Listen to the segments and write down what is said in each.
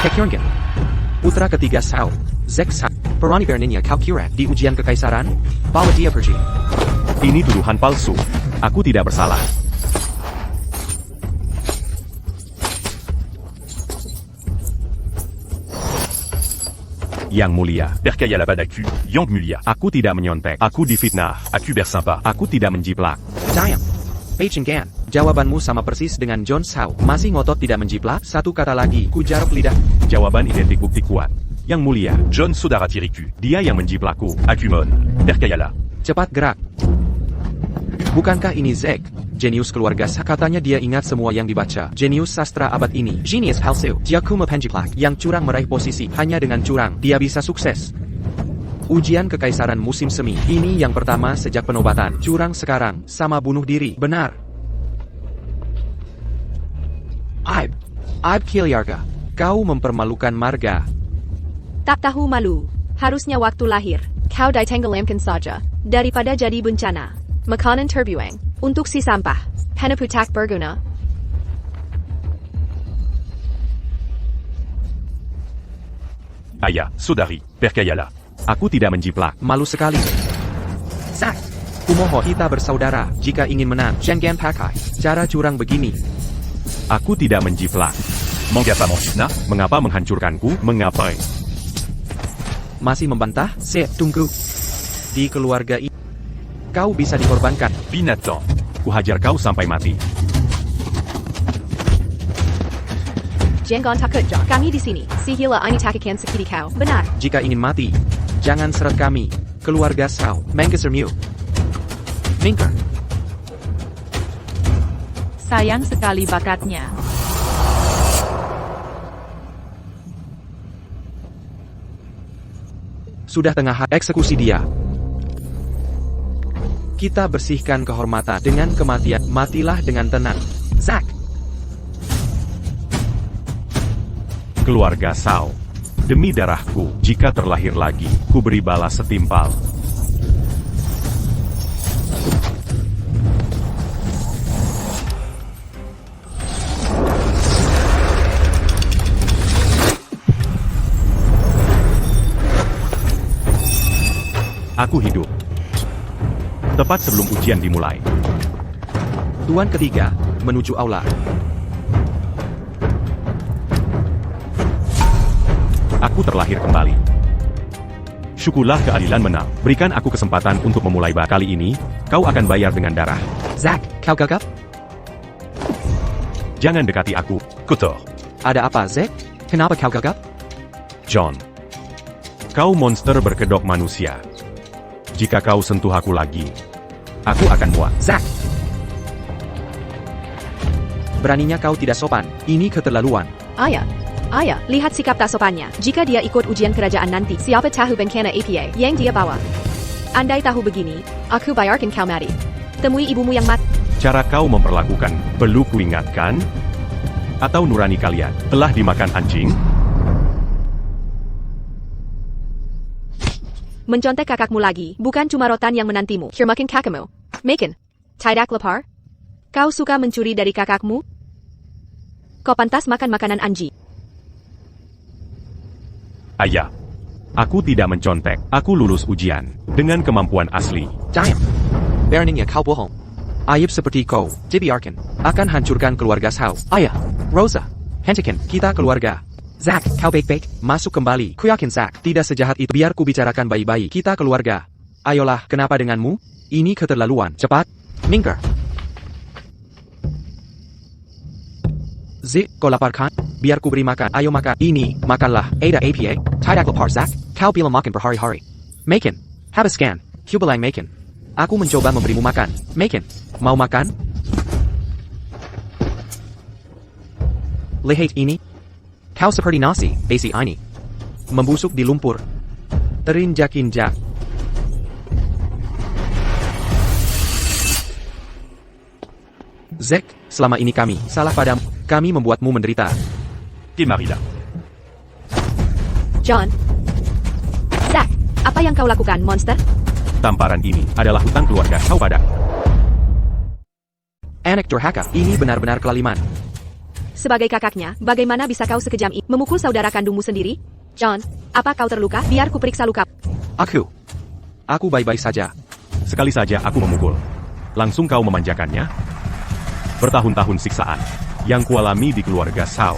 Kekyorngen. Putra ketiga Sao. Zek Sao. Berani beraninya kau kira di ujian kekaisaran? Bawa dia pergi. Ini tuduhan palsu. Aku tidak bersalah. Yang Mulia. Percayalah padaku, Yang Mulia. Aku tidak menyontek. Aku difitnah. Aku bersampa. Aku tidak menjiplak. Diam. Gan. Jawabanmu sama persis dengan John Sao. Masih ngotot tidak menjiplak? Satu kata lagi, ku jaruk lidah. Jawaban identik bukti kuat. Yang Mulia. John saudara tiriku. Dia yang menjiplakku. Akumon. Percayalah. Cepat gerak. Bukankah ini Zek? Jenius keluarga katanya dia ingat semua yang dibaca. Jenius sastra abad ini. Genius palsu. Dia kuma penjiplak. Yang curang meraih posisi. Hanya dengan curang, dia bisa sukses. Ujian kekaisaran musim semi. Ini yang pertama sejak penobatan. Curang sekarang, sama bunuh diri. Benar. Aib Kiliarga. Kau mempermalukan marga. Tak tahu malu. Harusnya waktu lahir. Kau ditenggelamkan saja. Daripada jadi bencana. Makanan terbuang. Untuk si sampah. Penaputak berguna. Ayah, saudari, percayalah. Aku tidak menjiplak. Malu sekali. Zak. Kumohon kita bersaudara. Jika ingin menang, jangan pakai cara curang begini. Aku tidak menjiplak. Mengapa memfitnah? Mengapa menghancurkanku? Mengapa? Masih membantah? Tunggu. Di keluarga ini, kau bisa dikorbankan. Binatang. Kuhajar kau sampai mati. Jangan takut, John. Kami di sini. Sihila ini takikan sekiri kau. Benar. Jika ingin mati, jangan seret kami. Keluarga Sao. Menggesermu. Mingker. Sayang sekali bakatnya. Sudah tengah eksekusi dia. Kita bersihkan kehormatan dengan kematian. Matilah dengan tenang. Zak. Keluarga Sao. Demi darahku, jika terlahir lagi, ku beri balas setimpal. Aku hidup. Tepat sebelum ujian dimulai. Tuan ketiga, menuju aula. Aku terlahir kembali. Syukurlah keadilan menang. Berikan aku kesempatan untuk memulai kali ini. Kau akan bayar dengan darah. Zak, kau gagap? Jangan dekati aku. Kotor. Ada apa, Zek? Kenapa kau gagap? John. Kau monster berkedok manusia. Jika kau sentuh aku lagi, aku akan muak. Zak! Beraninya kau tidak sopan. Ini keterlaluan. Ayah, lihat sikap tak sopannya. Jika dia ikut ujian kerajaan nanti, siapa tahu bencana APA yang dia bawa. Andai tahu begini, aku bayarkan kau mati. Temui ibumu yang mati. Cara kau memperlakukan, perlu kuingatkan? Atau nurani kalian telah dimakan anjing? Mencontek kakakmu lagi, bukan cuma rotan yang menantimu. Hirmakin kakakmu. Makin. Tidak lapar? Kau suka mencuri dari kakakmu? Kau pantas makan makanan anjing. Ayah. Aku tidak mencontek. Aku lulus ujian. Dengan kemampuan asli. Diam. Beraninya kau bohong. Aib seperti kau, dibiarkan, akan hancurkan keluarga Sao. Ayah. Rosa. Hentikan, kita keluarga. Zak, kau baik-baik, masuk kembali. Ku yakin Zak, tidak sejahat itu. Biar ku bicarakan baik-baik. Kita keluarga. Ayolah, kenapa denganmu? Ini keterlaluan. Cepat. Mingker. Zik, kau lapar kan? Biar ku beri makan. Ayo makan. Ini, makanlah. Ada APA. Tidak lapar Zak. Kau bilang makan berhari-hari. Makan. Habiskan. Ku bilang makan. Aku mencoba memberimu makan. Makan. Mau makan? Lihat ini. Kau seperti nasi, basi ini. Membusuk di lumpur. Terinjak-injak. Zek, selama ini kami salah padamu. Kami membuatmu menderita. Marida. John. Zak, apa yang kau lakukan, monster? Tamparan ini adalah hutang keluarga kau padaku. Anak durhaka, ini benar-benar kelaliman. Sebagai kakaknya, bagaimana bisa kau sekejam ini memukul saudara kandungmu sendiri? John, apa kau terluka? Biar kuperiksa luka. Aku baik-baik saja. Sekali saja aku memukul. Langsung kau memanjakannya? Bertahun-tahun siksaan yang kualami di keluarga Sao.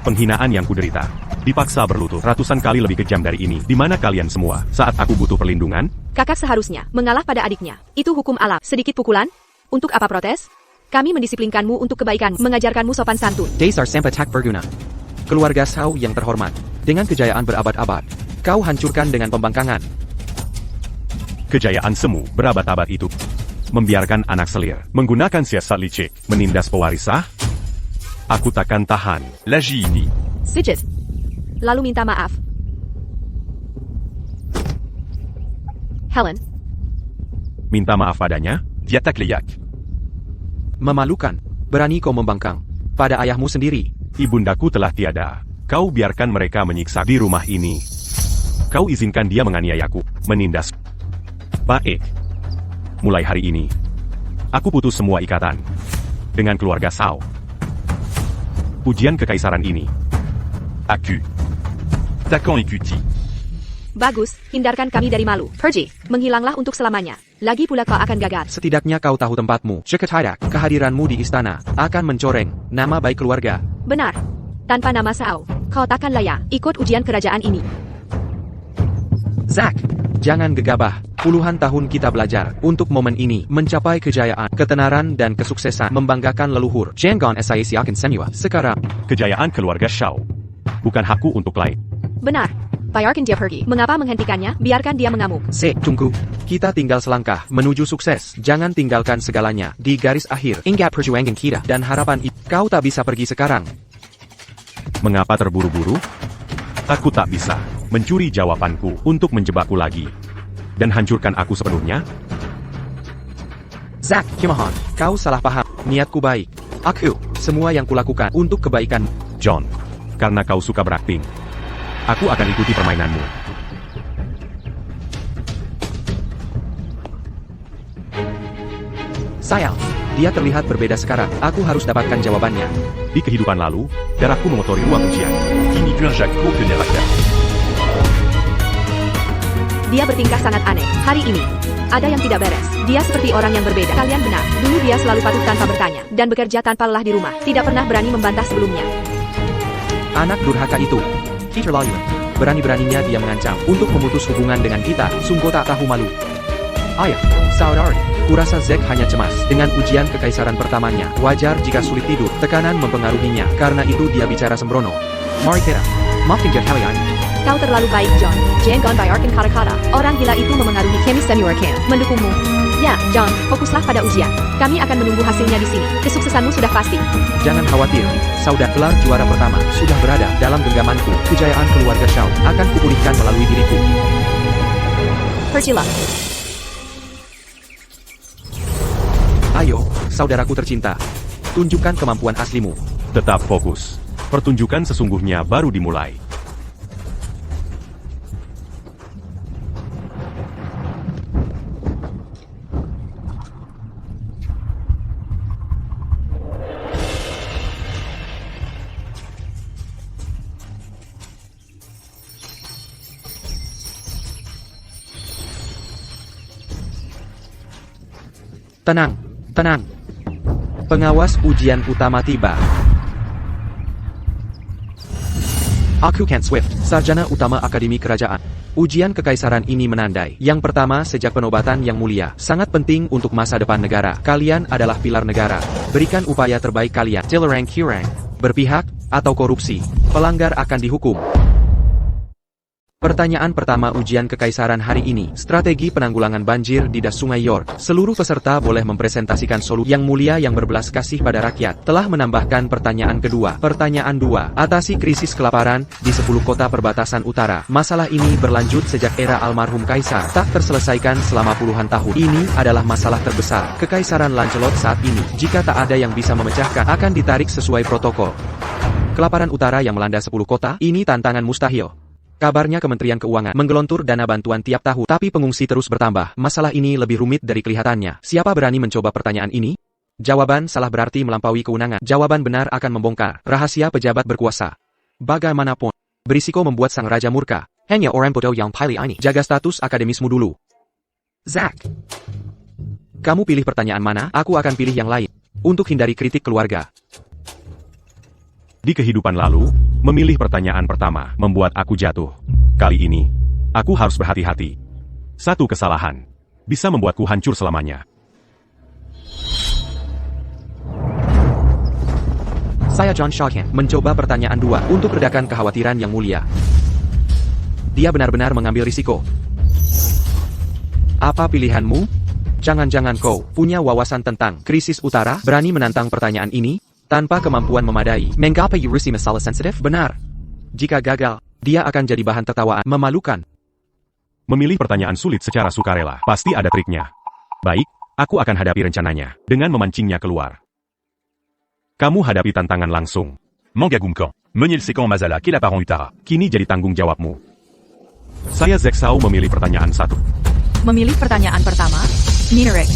Penghinaan yang kuderita. Dipaksa berlutut ratusan kali lebih kejam dari ini. Di mana kalian semua saat aku butuh perlindungan? Kakak seharusnya mengalah pada adiknya. Itu hukum alam. Sedikit pukulan? Untuk apa protes? Kami mendisiplinkanmu untuk kebaikan, mengajarkanmu sopan santun. Dasar sempat tak berguna. Keluarga Sao yang terhormat. Dengan kejayaan berabad-abad, kau hancurkan dengan pembangkangan. Kejayaan semu berabad-abad itu membiarkan anak selir menggunakan siasat licik menindas pewarisah? Aku takkan tahan. L'agis ini. Sijit. Lalu minta maaf. Helen, Minta maaf padanya? Diatak leyak. Memalukan. Berani kau membangkang pada ayahmu sendiri. Ibundaku telah tiada. Kau biarkan mereka menyiksa di rumah ini. Kau izinkan dia menganiayaku, menindas. Baik. Mulai hari ini, aku putus semua ikatan dengan keluarga Sao. Ujian kekaisaran ini. Aku. Takan ikuti. bagus, hindarkan kami dari malu. Pergi, menghilanglah untuk selamanya. Lagi pula kau akan gagal. Setidaknya kau tahu tempatmu. Ceketadak, kehadiranmu di istana akan mencoreng nama baik keluarga. Benar. Tanpa nama Sao, kau takkan layak ikut ujian kerajaan ini. Zack, jangan gegabah. Puluhan tahun kita belajar untuk momen ini mencapai kejayaan, ketenaran dan kesuksesan membanggakan leluhur. Jangan saya siakan semua. Sekarang, Kejayaan keluarga Shao bukan hakku untuk lain. Benar. Biarkan dia pergi. Mengapa menghentikannya? Biarkan dia mengamuk. tunggu. Kita tinggal selangkah menuju sukses. Jangan tinggalkan segalanya di garis akhir. Ingat perjuangan kita dan harapan itu. Kau tak bisa pergi sekarang. Mengapa terburu-buru? Aku tak bisa mencuri jawabanku untuk menjebakku lagi dan hancurkan aku sepenuhnya. Zack, Kimahan, kau salah paham. Niatku baik. Semua yang kulakukan untuk kebaikan. John, karena kau suka berakting, aku akan ikuti permainanmu. Sayang, dia terlihat berbeda sekarang. Aku harus dapatkan jawabannya. Di kehidupan lalu, darahku mengotori ruang ujian. Kini Jacques tenir à terre. Dia bertingkah sangat aneh. Hari ini, ada yang tidak beres. Dia seperti orang yang berbeda. Kalian benar. Dulu dia selalu patuh tanpa bertanya. Dan bekerja tanpa lelah di rumah. Tidak pernah berani membantah sebelumnya. Anak durhaka itu. Keterlaluan. Berani-beraninya dia mengancam untuk memutus hubungan dengan kita. Sungguh tak tahu malu. Ayah, saudari, kurasa Zack hanya cemas dengan ujian kekaisaran pertamanya. Wajar jika sulit tidur, tekanan mempengaruhinya. Karena itu dia bicara sembrono. Mari kita, maafkan dia kalian. Kau terlalu baik, John. Jangan biarkan kata-kata orang gila itu memengaruhi kami seniorkan. Mendukungmu. Ya, John, fokuslah pada ujian. Kami akan menunggu hasilnya di sini. Kesuksesanmu sudah pasti. Jangan khawatir, saudara gelar juara pertama sudah berada dalam genggamanku. Kejayaan keluarga Shao akan kupulihkan melalui diriku. Pergilah. Ayo, saudaraku tercinta. Tunjukkan kemampuan aslimu. Tetap fokus. Pertunjukan sesungguhnya baru dimulai. Tenang, tenang. Pengawas ujian utama tiba. Aku Kent Swift, sarjana utama Akademi Kerajaan. Ujian kekaisaran ini menandai. Yang pertama sejak penobatan yang mulia. Sangat penting untuk masa depan negara. Kalian adalah pilar negara. Berikan upaya terbaik kalian. Tilerang Kurang. Berpihak, atau korupsi. Pelanggar akan dihukum. Pertanyaan pertama ujian kekaisaran hari ini. Strategi penanggulangan banjir di das Sungai York. Seluruh peserta boleh mempresentasikan solusi yang mulia yang berbelas kasih pada rakyat. Telah menambahkan pertanyaan kedua. Pertanyaan 2. Atasi krisis kelaparan di 10 kota perbatasan utara. Masalah ini berlanjut sejak era almarhum kaisar. Tak terselesaikan selama puluhan tahun. Ini adalah masalah terbesar kekaisaran Lancelot saat ini. Jika tak ada yang bisa memecahkan, akan ditarik sesuai protokol. Kelaparan utara yang melanda 10 kota, ini tantangan mustahil. Kabarnya Kementerian Keuangan menggelontor dana bantuan tiap tahun, tapi pengungsi terus bertambah. Masalah ini lebih rumit dari kelihatannya. Siapa berani mencoba pertanyaan ini? Jawaban salah berarti melampaui kewenangan. Jawaban benar akan membongkar rahasia pejabat berkuasa. Bagaimanapun, berisiko membuat sang raja murka. Hanya orang bodoh yang pilih ini. Jaga status akademismu dulu. Zack. Kamu pilih pertanyaan mana, aku akan pilih yang lain. Untuk hindari kritik keluarga. Di kehidupan lalu, memilih pertanyaan pertama membuat aku jatuh. Kali ini, aku harus berhati-hati. Satu kesalahan bisa membuatku hancur selamanya. Saya John Shawhan, mencoba pertanyaan 2 untuk redakan kekhawatiran yang mulia. Dia benar-benar mengambil risiko. Apa pilihanmu? Jangan-jangan kau punya wawasan tentang krisis utara, berani menantang pertanyaan ini, tanpa kemampuan memadai. Mengapa urusi masalah sensitif? Benar. Jika gagal, dia akan jadi bahan tertawaan memalukan. Memilih pertanyaan sulit secara sukarela, pasti ada triknya. Baik, aku akan hadapi rencananya, dengan memancingnya keluar. Kamu hadapi tantangan langsung. Manga Gumkan, Menyel Sekan Mazala, Kelaparan Utara. Kini jadi tanggung jawabmu. Saya Zack Sao memilih pertanyaan 1. Memilih pertanyaan pertama, Minerex.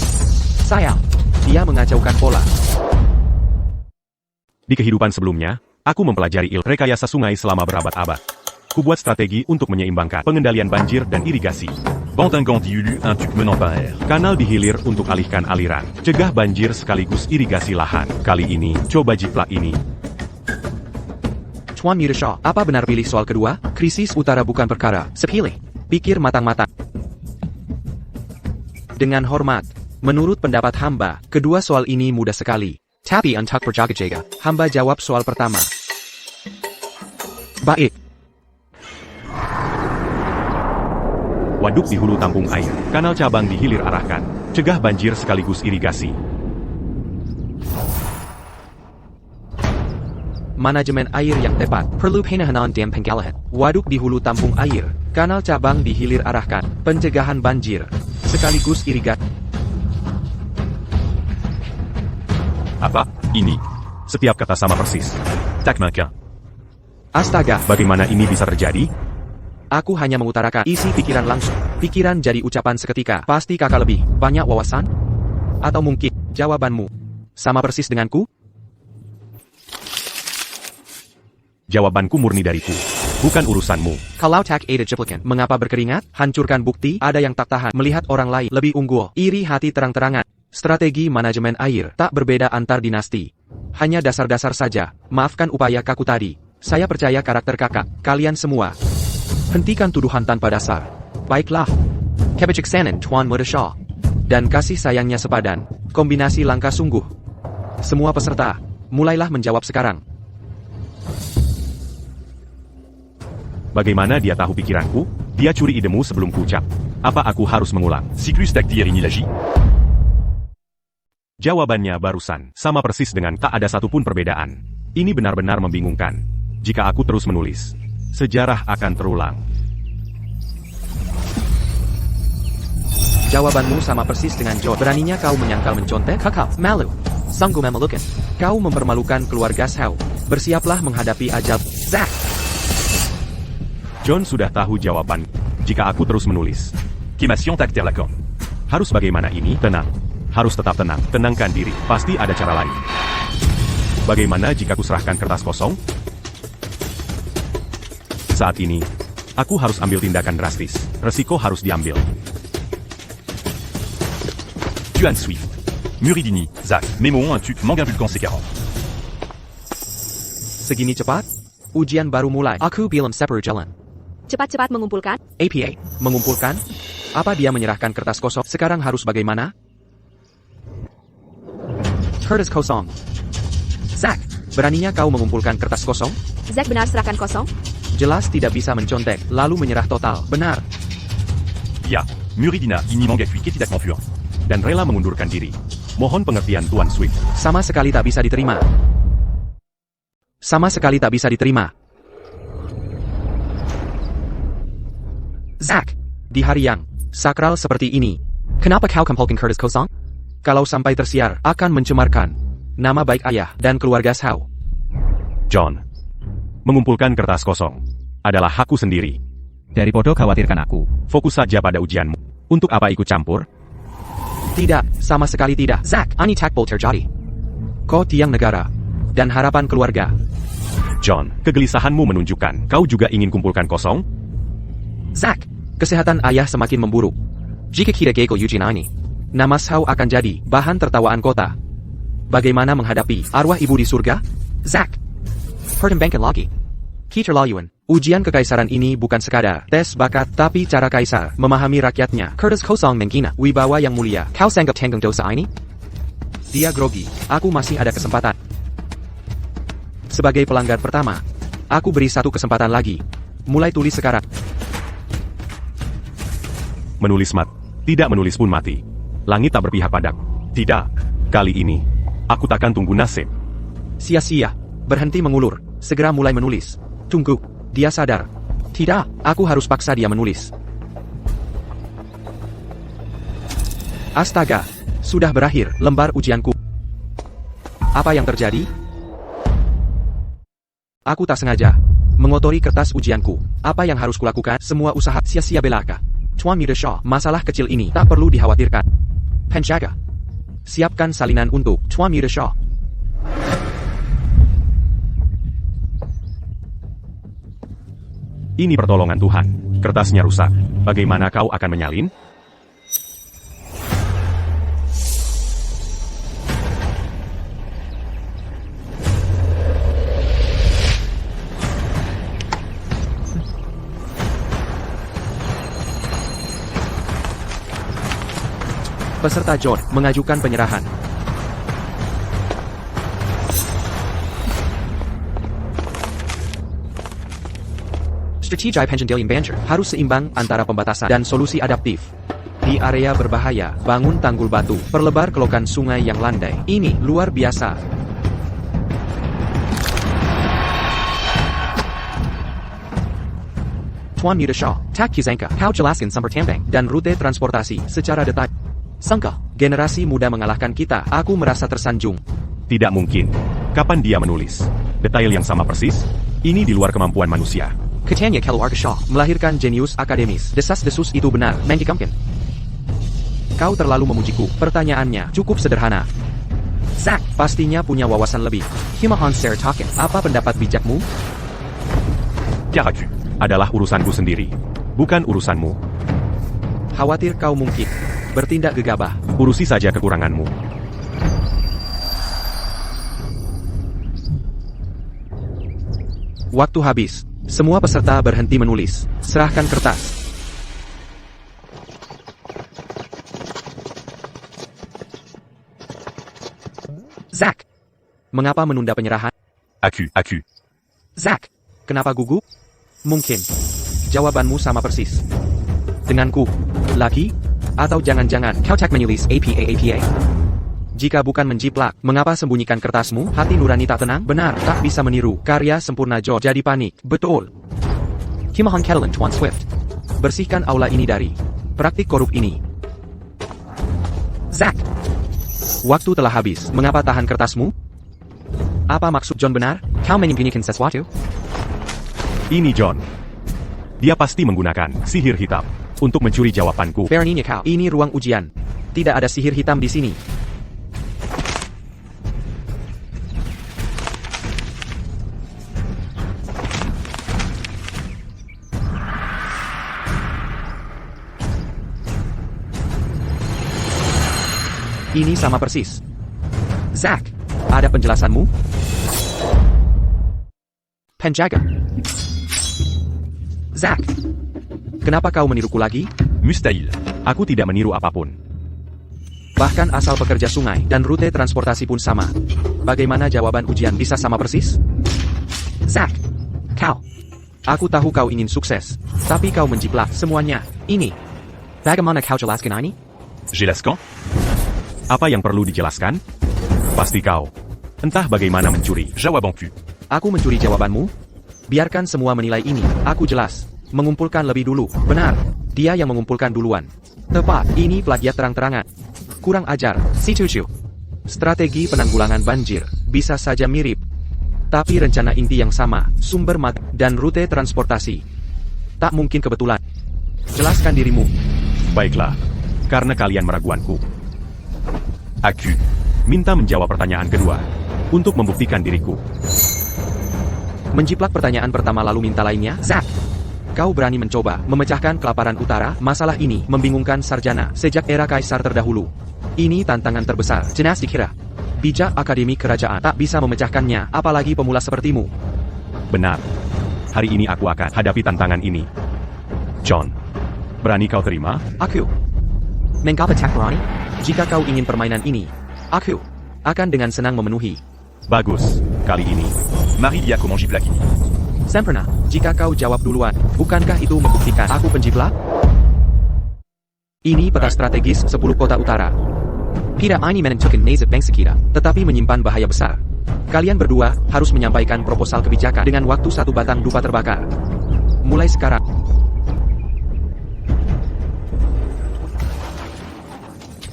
Saya. Dia mengacaukan pola. Di kehidupan sebelumnya, aku mempelajari rekayasa sungai selama berabad-abad. Kubuat strategi untuk menyeimbangkan pengendalian banjir dan irigasi. Bandingant Diulu, un tuc menant par air. Kanal dihilir untuk alihkan aliran, cegah banjir sekaligus irigasi lahan. Kali ini, coba jiplak ini. Tuan Mutashaw, apa benar pilih soal kedua? Krisis utara bukan perkara sepele. Pikir matang-matang. Dengan hormat, menurut pendapat hamba, kedua soal ini mudah sekali. Tapi untuk berjaga-jaga, hamba jawab soal pertama. Baik. Waduk di hulu tampung air, kanal cabang dihilir arahkan, cegah banjir sekaligus irigasi. Manajemen air yang tepat, perlu penahanan dam penggalian. Waduk di hulu tampung air, kanal cabang dihilir arahkan, pencegahan banjir, sekaligus irigasi. Apa? Ini. Setiap kata sama persis. Tak Mankin. Astaga, Bagaimana ini bisa terjadi? aku hanya mengutarakan isi pikiran langsung. Pikiran jadi ucapan seketika. Pasti kakak lebih banyak wawasan? Atau mungkin jawabanmu sama persis denganku? Jawabanku murni dariku, bukan urusanmu. Kalau tak ada jeplikan, mengapa berkeringat? Hancurkan bukti, ada yang tak tahan melihat orang lain lebih unggul. Iri hati terang-terangan. Strategi manajemen air tak berbeda antar dinasti. Hanya dasar-dasar saja. Maafkan upaya kaku tadi. Saya percaya karakter kakak, kalian semua. Hentikan tuduhan tanpa dasar. Baiklah. Kebijaksanaan Tuan Mutashaw. Dan kasih sayangnya sepadan. Kombinasi langka sungguh. Semua peserta, mulailah menjawab sekarang. Bagaimana dia tahu pikiranku? Dia curi idemu sebelum kuucap. Apa aku harus mengulang? Cyclus Tactier Inilagi. Jawabannya barusan, sama persis dengan tak ada satupun perbedaan. Ini benar-benar membingungkan. Jika aku terus menulis, sejarah akan terulang. Jawabanmu sama persis dengan John. Beraninya kau menyangkal mencontek? Kakak, malu. Sanggup memalukan. Kau mempermalukan keluarga Sao. Bersiaplah menghadapi ajal. Zack! John sudah tahu jawaban. Jika aku terus menulis, Kémation Tacter Lacan. harus bagaimana ini? Tenang. Harus tetap tenang. Tenangkan diri. Pasti ada cara lain. Bagaimana jika ku serahkan kertas kosong? Saat ini, aku harus ambil tindakan drastis. Resiko harus diambil. Tuan Swift. Muridini, Zack, Memo un tuc, Manga Vulcan C40. Segini cepat? Ujian baru mulai. Aku belum separuh jalan. Cepat-cepat mengumpulkan. APA, mengumpulkan? Apa dia menyerahkan kertas kosong? Sekarang harus bagaimana? Kertas kosong. Zack, beraninya kau mengumpulkan kertas kosong? Zack benar serahkan kosong? Jelas tidak bisa mencontek, lalu menyerah total. Benar. Ya, Muridina, Ini Manga Kui, Ketidak Manfuan. Dan rela mengundurkan diri. Mohon pengertian Tuan Swift. Sama sekali tak bisa diterima. Sama sekali tak bisa diterima. Zack, di hari yang sakral seperti ini, kenapa kau kumpulkan kertas kosong? Kalau sampai tersiar, akan mencemarkan nama baik ayah dan keluarga Sao. John, mengumpulkan kertas kosong adalah hakku sendiri. Daripada khawatirkan aku. Fokus saja pada ujianmu. Untuk apa ikut campur? Tidak, sama sekali tidak. Zack, ini takbol terjadi. Kau tiang negara. Dan harapan keluarga. John, kegelisahanmu menunjukkan kau juga ingin kumpulkan kosong? Zack, kesehatan ayah semakin memburuk. Jika kita gagal ujian ini, nama Shao akan jadi bahan tertawaan kota. Bagaimana menghadapi arwah ibu di surga? Zack, pertimbangkan lagi. Keterlaluan. Ujian kekaisaran ini bukan sekadar tes bakat, tapi cara kaisar memahami rakyatnya. Curtis kosong menghina wibawa yang mulia. Kau sanggup tanggung dosa ini? Dia grogi. Aku masih ada kesempatan. Sebagai pelanggar pertama, aku beri satu kesempatan lagi. Mulai tulis sekarang. Menulis mat. Tidak menulis pun mati. Langit tak berpihak padaku. Tidak. Kali ini, aku takkan tunggu nasib. Sia-sia. Berhenti mengulur. Segera mulai menulis. Tunggu. Dia sadar. Tidak, aku harus paksa dia menulis. Astaga. Sudah berakhir lembar ujianku. Apa yang terjadi? Aku tak sengaja mengotori kertas ujianku. Apa yang harus kulakukan? Semua usaha sia-sia belaka. Tuan Muda Shaw, masalah kecil ini tak perlu dikhawatirkan. Penjaga, siapkan salinan untuk Tuan Muda Shaw. Ini pertolongan Tuhan. Kertasnya rusak. Bagaimana kau akan menyalin? Peserta John mengajukan penyerahan. Strategi Pengendalian Banjir harus seimbang antara pembatasan dan solusi adaptif. Di area berbahaya, bangun tanggul batu, perlebar kelokan sungai yang landai. Ini luar biasa. Tuan Muda Shaw, tak kisangka, kau jelaskan sumber tambang dan rute transportasi secara detail. Sangka, generasi muda mengalahkan kita. Aku merasa tersanjung. Tidak mungkin. Kapan dia menulis? Detail yang sama persis? Ini di luar kemampuan manusia. Katanya keluarga Shaw melahirkan jenius akademis. Desas-desus itu benar, menggikamkan. Kau terlalu memujiku. Pertanyaannya cukup sederhana. Zack pastinya punya wawasan lebih. Himahan Sertaken, apa pendapat bijakmu? Tiaraku adalah urusanku sendiri, bukan urusanmu. Khawatir kau mungkin bertindak gegabah. Urusi saja kekuranganmu. Waktu habis. Semua peserta berhenti menulis. Serahkan kertas. Zack, mengapa menunda penyerahan? Aku. Zack, kenapa gugup? Mungkin jawabanmu sama persis denganku. Lagi? Atau jangan-jangan kau tak menulis APA? Jika bukan menjiplak, mengapa sembunyikan kertasmu? Hati nurani tak tenang? Benar, tak bisa meniru. Karya sempurna George jadi panik. Betul. Himahan Catalan Tuan Swift. Bersihkan aula ini dari praktik korup ini. Zack, waktu telah habis. Mengapa tahan kertasmu? Apa maksud John benar? Kau menyembunyikan sesuatu? Ini John. Dia pasti menggunakan sihir hitam untuk mencuri jawabanku. Beraninya kau. Ini ruang ujian. Tidak ada sihir hitam di sini. Ini sama persis. Zack, ada penjelasanmu? Penjaga. Zack, kenapa kau meniruku lagi? Mustahil. Aku tidak meniru apapun. Bahkan asal pekerja sungai dan rute transportasi pun sama. Bagaimana jawaban ujian bisa sama persis? Zack, kau. Aku tahu kau ingin sukses, tapi kau menjiplak semuanya. Ini. Bagaimana kau jelaskan ini? Jelaskan? Apa yang perlu dijelaskan? Pasti kau. Entah bagaimana mencuri. Jawabanku. Aku mencuri jawabanmu? Biarkan semua menilai ini. Aku jelas. Mengumpulkan lebih dulu. Benar. Dia yang mengumpulkan duluan. Tepat. Ini plagiat terang-terangan. Kurang ajar. Si cucu. Strategi penanggulangan banjir. Bisa saja mirip. Tapi rencana inti yang sama. Sumber mat dan rute transportasi. Tak mungkin kebetulan. Jelaskan dirimu. Baiklah. Karena kalian meraguanku. Aku. Minta menjawab pertanyaan kedua. Untuk membuktikan diriku. Menjiplak pertanyaan pertama lalu minta lainnya, Zack. Kau berani mencoba memecahkan kelaparan utara? Masalah ini membingungkan sarjana sejak era kaisar terdahulu. Ini tantangan terbesar, jelas dikira. Bijak akademi kerajaan tak bisa memecahkannya, apalagi pemula sepertimu. Benar. Hari ini aku akan hadapi tantangan ini. John, berani kau terima? Aku. Mengapa tak berani? Jika kau ingin permainan ini, aku akan dengan senang memenuhi. Bagus, kali ini. Marie dia comment jiplak ini. Sempurna. Jika kau jawab duluan, bukankah itu membuktikan aku penjiplak? Ini peta strategis 10 kota utara. Tidak ini menentukan nasib bangsa kita, tetapi menyimpan bahaya besar. Kalian berdua harus menyampaikan proposal kebijakan dengan waktu 1 batang dupa terbakar. Mulai sekarang.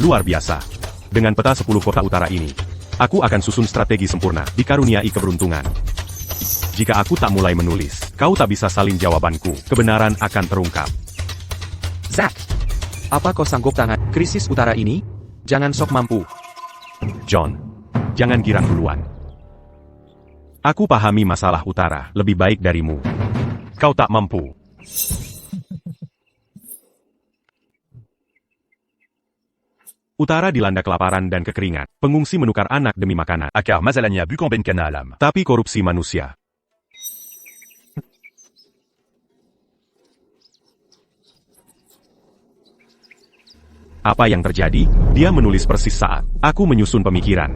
Luar biasa. Dengan peta 10 kota utara ini, aku akan susun strategi sempurna, dikaruniai keberuntungan. Jika aku tak mulai menulis, kau tak bisa salin jawabanku. Kebenaran akan terungkap. Zack, apa kau sanggup tangan krisis utara ini? Jangan sok mampu. John, jangan girang duluan. Aku pahami masalah utara lebih baik darimu. Kau tak mampu. Utara dilanda kelaparan dan kekeringan. Pengungsi menukar anak demi makanan. Akar mazalania bukan ben kana alam. Tapi korupsi manusia. Apa yang terjadi? Dia menulis persis saat aku menyusun pemikiran.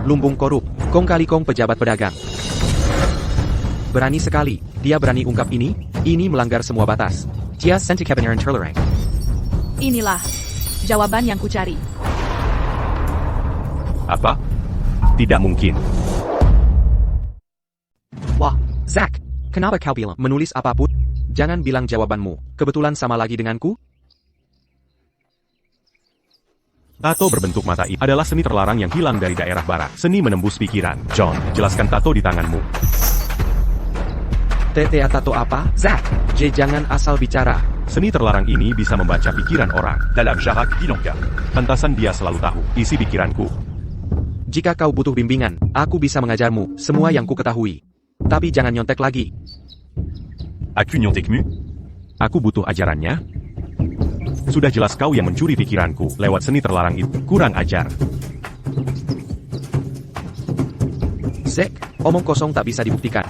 Lumbung korup, kong kali kong pejabat pedagang. Berani sekali, dia berani ungkap ini melanggar semua batas. Dia senti kebenaran terlarang. Inilah jawaban yang kucari. Apa? Tidak mungkin. Wah, Zack, kenapa kau bilang menulis apapun? Jangan bilang jawabanmu, kebetulan sama lagi denganku? Tato berbentuk mata itu adalah seni terlarang yang hilang dari daerah barat. Seni menembus pikiran. John, jelaskan tato di tanganmu. TTA tato apa? Zack, jangan asal bicara. Seni terlarang ini bisa membaca pikiran orang. Dalam jarak Bilanca. Pantasan dia selalu tahu isi pikiranku. Jika kau butuh bimbingan, aku bisa mengajarmu semua yang ku ketahui. Tapi jangan nyontek lagi. Aku nyontekmu? Aku butuh ajarannya. Sudah jelas kau yang mencuri pikiranku lewat seni terlarang itu. Kurang ajar. Zack, omong kosong tak bisa dibuktikan.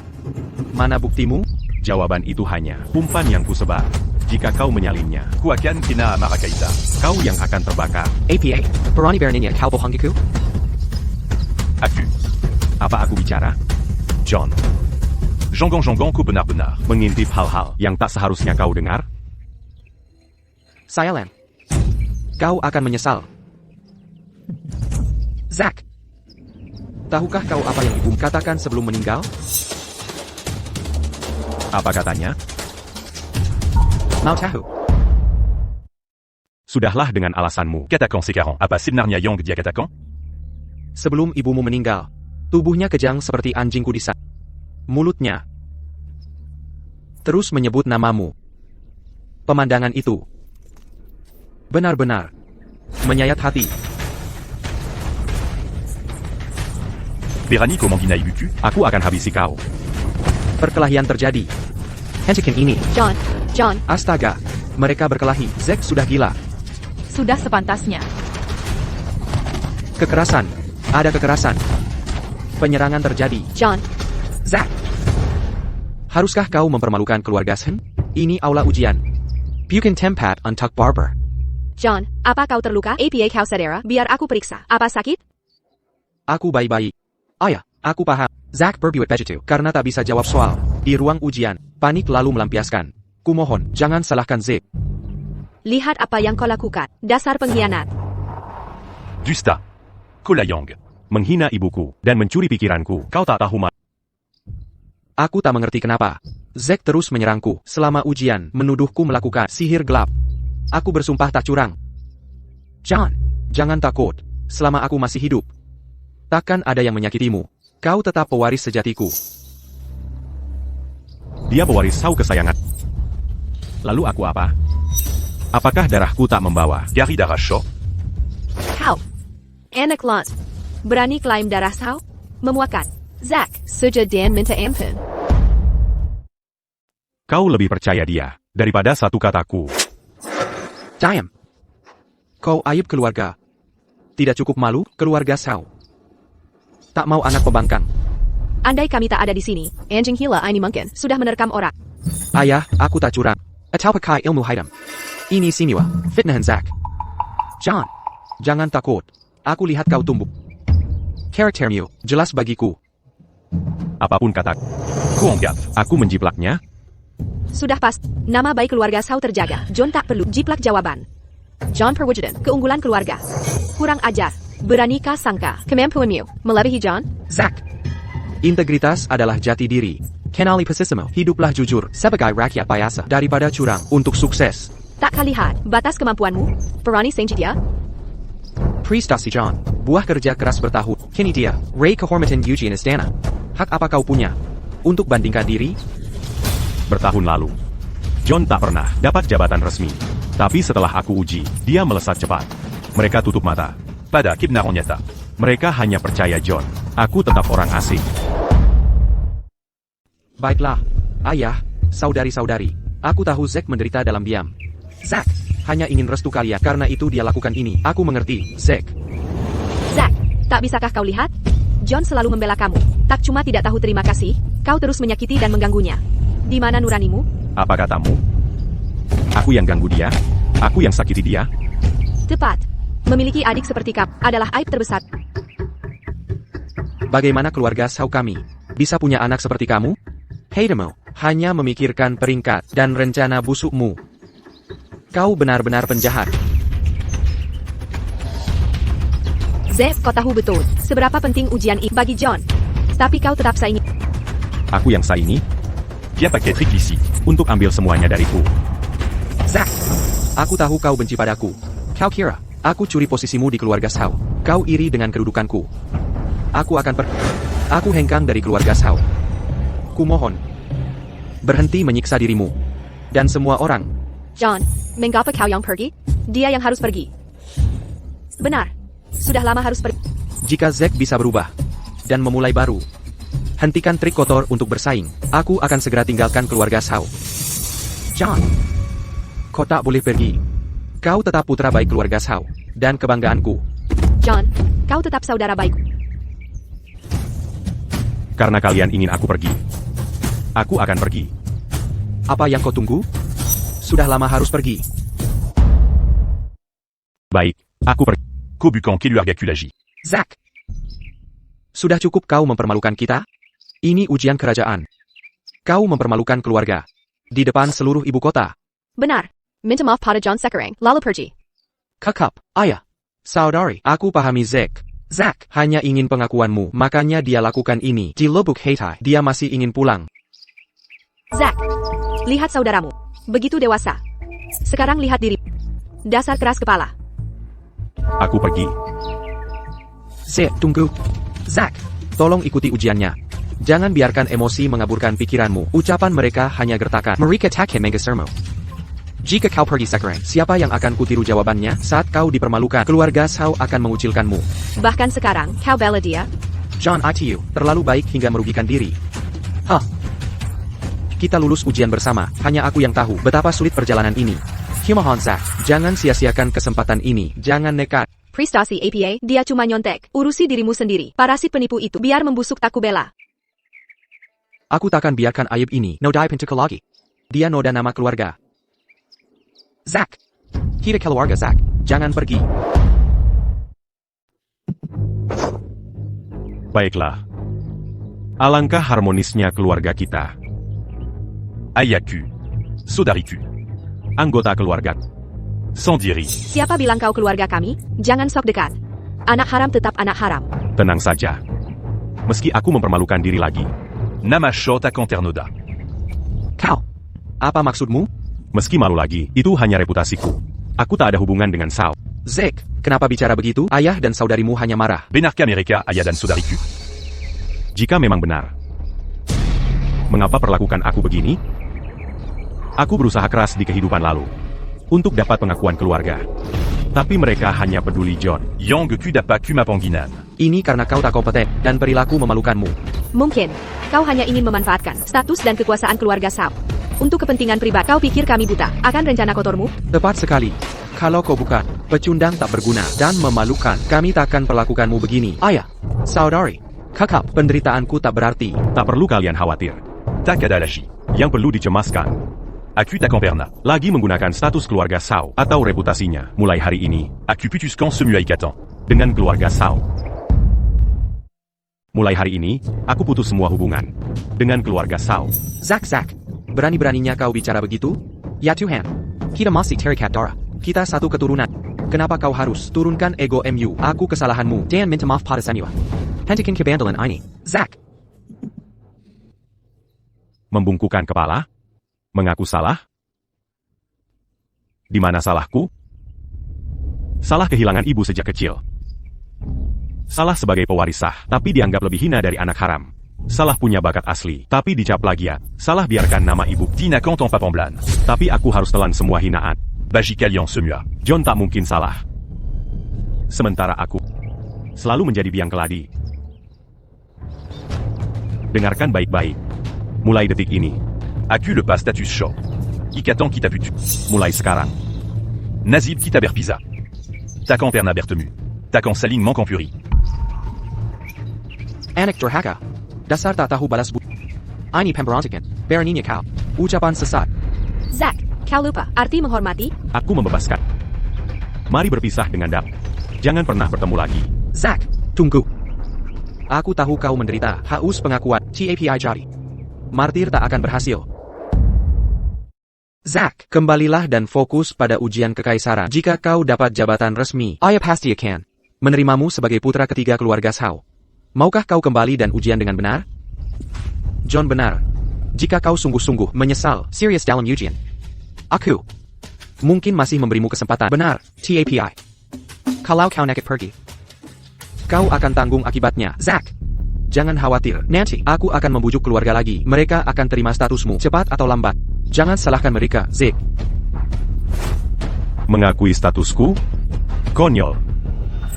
Mana buktimu? Jawaban itu hanya umpan yang kusebar. Jika kau menyalinnya, Ku akan kena marakaita. kau yang akan terbakar. APA, berani beraninya kau bohongiku? Aku. Apa aku bicara? John, Jonggon ku benar-benar. mengintip hal-hal yang tak seharusnya kau dengar? Saya Lam. Kau akan menyesal. Zack, tahukah kau apa yang ibu katakan sebelum meninggal? Apa katanya? Mau tahu? Sudahlah dengan alasanmu. Katakan sekarang. Apa sebenarnya yang dia katakan? Sebelum ibumu meninggal, tubuhnya kejang seperti anjing kudisan. Mulutnya terus menyebut namamu. Pemandangan itu benar-benar menyayat hati. Berani comment dinaï buku? Aku akan habisi kau. Perkelahian terjadi. Hentikan ini. John, Astaga, mereka berkelahi. Zack sudah gila. Sudah sepantasnya. Kekerasan. Ada kekerasan. Penyerangan terjadi. John, Zack, haruskah kau mempermalukan keluarga Sen? Ini aula ujian. Bukan tempat untuk barber. John, apa kau terluka? APA kau saudara, biar aku periksa. Apa sakit? Aku baik-baik. Ayah, aku paham. Zack berbuat begitu karena tak bisa jawab soal. Di ruang ujian, panik lalu melampiaskan. Kumohon, jangan salahkan Zack. Lihat apa yang kau lakukan. Dasar pengkhianat. Dusta. Kolayang. Menghina ibuku dan mencuri pikiranku. Kau tak tahu Aku tak mengerti kenapa. Zack terus menyerangku selama ujian, menuduhku melakukan sihir gelap. Aku bersumpah tak curang. John, jangan takut. Selama aku masih hidup, takkan ada yang menyakitimu. Kau tetap pewaris sejatiku. Dia pewaris sau kesayangan. Lalu aku apa? Apakah darahku tak membawa? Gary Darashaw, Kau. Anak Lant. Berani klaim darah kau? Memuakan. Zack, sudah Dan minta ampun. Kau lebih percaya dia daripada satu kataku. Diam. Kau aib keluarga. Tidak cukup malu, keluarga kau. Tak mau anak pembangkang. Andai kami tak ada di sini, anjing gila ini mungkin sudah menerkam orang. Ayah, aku tak curang. Atau pakai ilmu hitam. Ini Simiwa, fitnahan Zack. John, jangan takut. Aku lihat kau tumbuh. Karaktermu, jelas bagiku. Apapun kataku, Ku en garde. aku menjiplaknya. Sudah pas, nama baik keluarga kau terjaga. John tak perlu jiplak jawaban. John perwujudan, keunggulan keluarga. Kurang ajar, beranikah sangka, kemampuanmu, melebihi John? Zack. Integritas adalah jati diri. Kenali pasismu, hiduplah jujur, sebagai rakyat biasa, daripada curang, untuk sukses. Tak kau lihat, batas kemampuanmu? Berani senji dia? Prestasi John, buah kerja keras bertahun. Kini dia, Ray kehormatan Eugene Istana. Hak apa kau punya? Untuk bandingkan diri? Bertahun lalu, John tak pernah dapat jabatan resmi. Tapi setelah aku uji, dia melesat cepat. Mereka tutup mata. Pada Kibnaronyata. Mereka hanya percaya John. Aku tetap orang asing. Baiklah, ayah, saudari-saudari. Aku tahu Zack menderita dalam diam. Zack hanya ingin restu kalian, karena itu dia lakukan ini. Aku mengerti, Zack. Zack, tak bisakah kau lihat? John selalu membela kamu. Tak cuma tidak tahu terima kasih, kau terus menyakiti dan mengganggunya. Di mana nuranimu? Apa katamu? Aku yang ganggu dia? Aku yang sakiti dia? Tepat. Memiliki adik seperti kau adalah aib terbesar. Bagaimana keluarga kau kami? Bisa punya anak seperti kamu? Heidamu, hanya memikirkan peringkat dan rencana busukmu. Kau benar-benar penjahat. Zack, kau tahu betul seberapa penting ujian ini bagi John. Tapi kau tetap saingi. Aku yang saingi? Viens paquet trick ici. Untuk ambil semuanya dariku. Zack, aku tahu kau benci padaku. Kau kira, aku curi posisimu di keluarga kau. Kau iri dengan kedudukanku. Aku hengkang dari keluarga kau. Kumohon, berhenti menyiksa dirimu. Dan semua orang. John, mengapa kau yang pergi? Dia yang harus pergi. Benar. Sudah lama harus pergi. Jika Zack bisa berubah dan memulai baru, hentikan trik kotor untuk bersaing. Aku akan segera tinggalkan keluarga kau. John, kau tak boleh pergi. Kau tetap putra baik keluarga kau dan kebanggaanku. John, kau tetap saudara baikku. Karena kalian ingin aku pergi. Aku akan pergi. Apa yang kau tunggu? Sudah lama harus pergi. Baik, aku pergi. Kobukan Keluargakulaji. Zack, sudah cukup kau mempermalukan kita? Ini ujian kerajaan. Kau mempermalukan keluarga di depan seluruh ibu kota. Benar. Minta maaf pada John Sekarang, lalu pergi. Kakak, ayah, saudari, aku pahami Zack. Zack hanya ingin pengakuanmu, makanya dia lakukan ini. Di Lubuk Heitai, dia masih ingin pulang. Zack, lihat saudaramu. Begitu dewasa. Sekarang lihat diri. Dasar keras kepala. Aku pergi. Zack, tunggu. Zack, tolong ikuti ujiannya. Jangan biarkan emosi mengaburkan pikiranmu. Ucapan mereka hanya gertakan. Mereka takkan menggesermu. Jika kau pergi sekarang, siapa yang akan kutiru jawabannya? Saat kau dipermalukan, keluarga kau akan mengucilkanmu. Bahkan sekarang, kau bela dia. John ITU, terlalu baik hingga merugikan diri. Hah? Kita lulus ujian bersama, hanya aku yang tahu betapa sulit perjalanan ini. Kumohon Zack, jangan sia-siakan kesempatan ini, jangan nekat. Prestasi APA, dia cuma nyontek. Urusi dirimu sendiri. Parasit penipu itu, biar membusuk tak kubela. Aku takkan biarkan aib ini nodai pintuku lagi. Dia noda nama keluarga. Zack, kita keluarga Zack, jangan pergi. Baiklah. Alangkah harmonisnya keluarga kita. Ayaku. Sodariku. Anggota keluarga. Sandiri. Siapa bilang kau keluarga kami? Jangan sok dekat. Anak haram tetap anak haram. Tenang saja. Meski aku mempermalukan diri lagi. Namasho Takanternoda. Kau, apa maksudmu? Meski malu lagi, itu hanya reputasiku. Aku tak ada hubungan dengan Sao. Zack, kenapa bicara begitu? Ayah dan saudarimu hanya marah. Benarka Mereka Ayadan Sodariku. Jika memang benar. Mengapa perlakukan aku begini? Aku berusaha keras di kehidupan lalu. untuk dapat pengakuan keluarga. Tapi mereka hanya peduli John. Yang Kudapa Kumapanginan. Ini karena kau tak kompeten dan perilaku memalukanmu. Mungkin, kau hanya ingin memanfaatkan status dan kekuasaan keluarga Sao. Untuk kepentingan pribadi, kau pikir kami buta akan rencana kotormu? Tepat sekali. Kalau kau bukan pecundang tak berguna dan memalukan, kami takkan perlakukanmu begini. Ayah, saudari, kakak, penderitaanku tak berarti. Tak perlu kalian khawatir. Takadalashi. Yang perlu dicemaskan, Aku Takamperna. lagi menggunakan status keluarga Sao atau reputasinya. Mulai hari ini, Aku Putuskan Semuaikatan. dengan keluarga Sao. Mulai hari ini, aku putus semua hubungan dengan keluarga Sao. Zack, berani-beraninya kau bicara begitu? Ya Tuhan, kita masih terikat darah. Kita satu keturunan. Kenapa kau harus turunkan ego MU? Aku kesalahanmu. Dan minta maaf pada Sanua. Hentikan kebandelan ini. Zack. Membungkukkan kepala? Mengaku salah? Di mana salahku? Salah kehilangan ibu sejak kecil. Salah sebagai pewaris sah, tapi dianggap lebih hina dari anak haram. Salah punya bakat asli, tapi dicap plagiat. Salah biarkan nama ibu. Tina Kanton Papamblan. Tapi aku harus telan semua hinaan. Bajikalian Semua. John tak mungkin salah. Sementara aku selalu menjadi biang keladi. Dengarkan baik-baik. Mulai detik ini, Aku le pas status chaud. Ikatan Kita Putu. mulai sekarang, Nazib Kita Berpisa. Takamperna Bertemu. Takan Saling Mankan Puri. Anak durhaka. Dasar tak tahu balas budi. Ini pemberontakan. Beraninya kau. Ucapan sesat. Zack, kau lupa arti menghormati? aku membebaskan. Mari berpisah dengan Dap. Jangan pernah bertemu lagi. Zack, tunggu. Aku tahu kau menderita haus pengakuan. TAPI jari. Martir tak akan berhasil. Zack, kembalilah dan fokus pada ujian kekaisaran. Jika kau dapat jabatan resmi, ayah pasti akan menerimamu sebagai putra ketiga keluarga Sao. Maukah kau kembali dan ujian dengan benar? John benar. Jika kau sungguh-sungguh menyesal, serius dalam ujian, aku mungkin masih memberimu kesempatan. Benar, TAPI. Kalau kau nekat pergi, kau akan tanggung akibatnya. Zack, jangan khawatir. Nanti, aku akan membujuk keluarga lagi. Mereka akan terima statusmu, cepat atau lambat. Jangan salahkan mereka, Zack. Mengakui statusku? Konyol.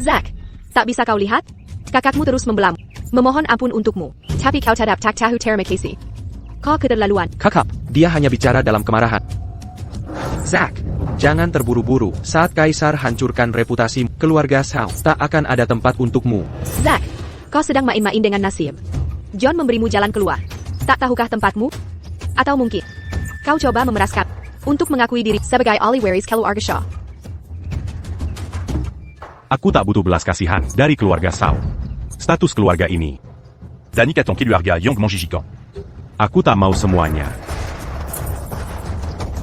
Zack, tak bisa kau lihat? Kakakmu terus membelam, memohon ampun untukmu. Tapi kau tak tahu terima kasih. Kau keterlaluan. Kakak, dia hanya bicara dalam kemarahan. Zack, jangan terburu-buru. Saat Kaisar hancurkan reputasi keluarga Sao, tak akan ada tempat untukmu. Zack, kau sedang main-main dengan nasib. John memberimu jalan keluar. Tak tahukah tempatmu? Atau mungkin kau coba memeraskan untuk mengakui diri sebagai ahli waris keluarga Shaw. Aku tak butuh belas kasihan dari keluarga Sao. Status keluarga ini, Tani Katan Keluarga Yang Manjijikan. aku tak mau semuanya.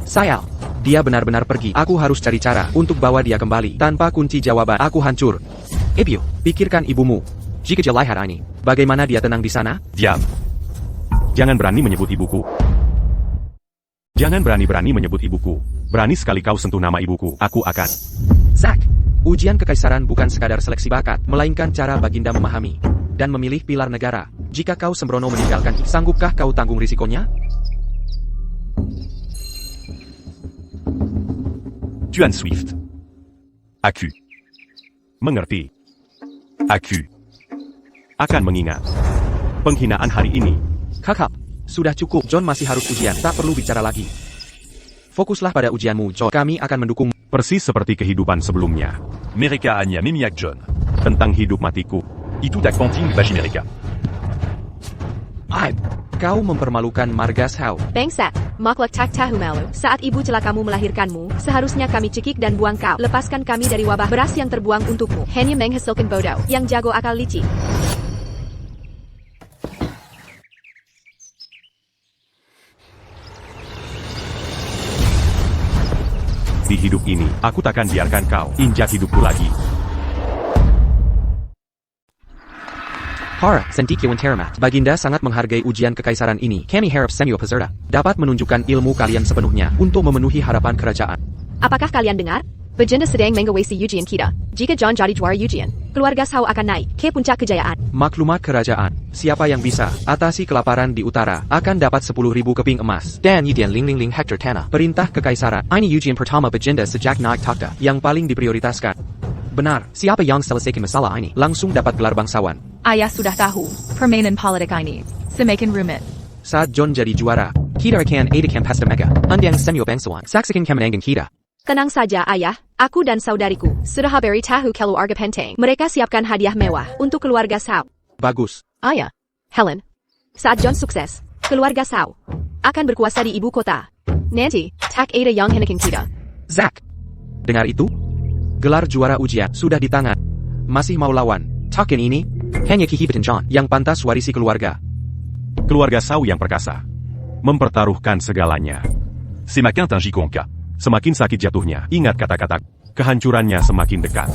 Sayang, dia benar-benar pergi. Aku harus cari cara untuk bawa dia kembali. Tanpa kunci jawaban, aku hancur. Ebio, pikirkan ibumu. Jika dia lihat ini, bagaimana dia tenang di sana? Diam. Jangan berani menyebut ibuku. Jangan berani-berani menyebut ibuku. Berani sekali kau sentuh nama ibuku, aku akan. Zack, ujian kekaisaran bukan sekadar seleksi bakat, melainkan cara baginda memahami dan memilih pilar negara. Jika kau sembrono meninggalkan, sanggupkah kau tanggung risikonya? Tuan Swift. Aku. Mengerti. Aku. Akan mengingat. Penghinaan hari ini. Kakak, sudah cukup. John masih harus ujian, tak perlu bicara lagi. Fokuslah pada ujianmu, John. Kami akan mendukung. Persis seperti kehidupan sebelumnya. Mereka Anya Memiak John. Tentang hidup matiku. Itu tak penting bagi mereka. Aib, kau mempermalukan marga Sao. Bangsat, maklak tak tahu malu. Saat ibu celakamu melahirkanmu, seharusnya kami cekik dan buang kau. Lepaskan kami dari wabah beras yang terbuang untukmu. Hanya menghasilkan bodoh yang jago akal licik. Di hidup ini, aku takkan biarkan kau injak hidupku lagi. Hara, Sentikiwan Teramat. Baginda sangat menghargai ujian kekaisaran ini. Kami harap Senyo Peserta dapat menunjukkan ilmu kalian sepenuhnya untuk memenuhi harapan kerajaan. Apakah kalian dengar? Bajinda sedang mengawasi ujian kita. Jika John jadi juara ujian, keluarga Sao akan naik ke puncak kejayaan. Maklumat kerajaan, siapa yang bisa atasi kelaparan di utara akan dapat 10.000 keping emas. Dan Yudian Ling hektar tanah. Perintah kekaisaran. Ini ujian pertama Bajinda sejak naik takhta yang paling diprioritaskan. Benar, siapa yang selesaikan masalah ini langsung dapat gelar bangsawan. Ayah sudah tahu permainan politik ini semakin rumit. Saat John jadi juara, kita akan adakan pesta mega. Undang semua bangsawan. Saksikan kemenangan kita. Tenang saja ayah, aku dan saudariku sudah beri tahu keluarga penting. Mereka siapkan hadiah mewah untuk keluarga Sao. Bagus. Ayah, Helen, saat John sukses, keluarga Sao akan berkuasa di ibu kota. Nanti, tak ada yang hendakin kita. Zack. Dengar itu? Gelar juara ujian sudah di tangan. Masih mau lawan? Token ini hanya kehebatan John yang pantas warisi keluarga. Keluarga Sao yang perkasa. Mempertaruhkan segalanya. C'est ma quinte un Jikonka. Semakin sakit jatuhnya, ingat kata-kata. Kehancurannya semakin dekat.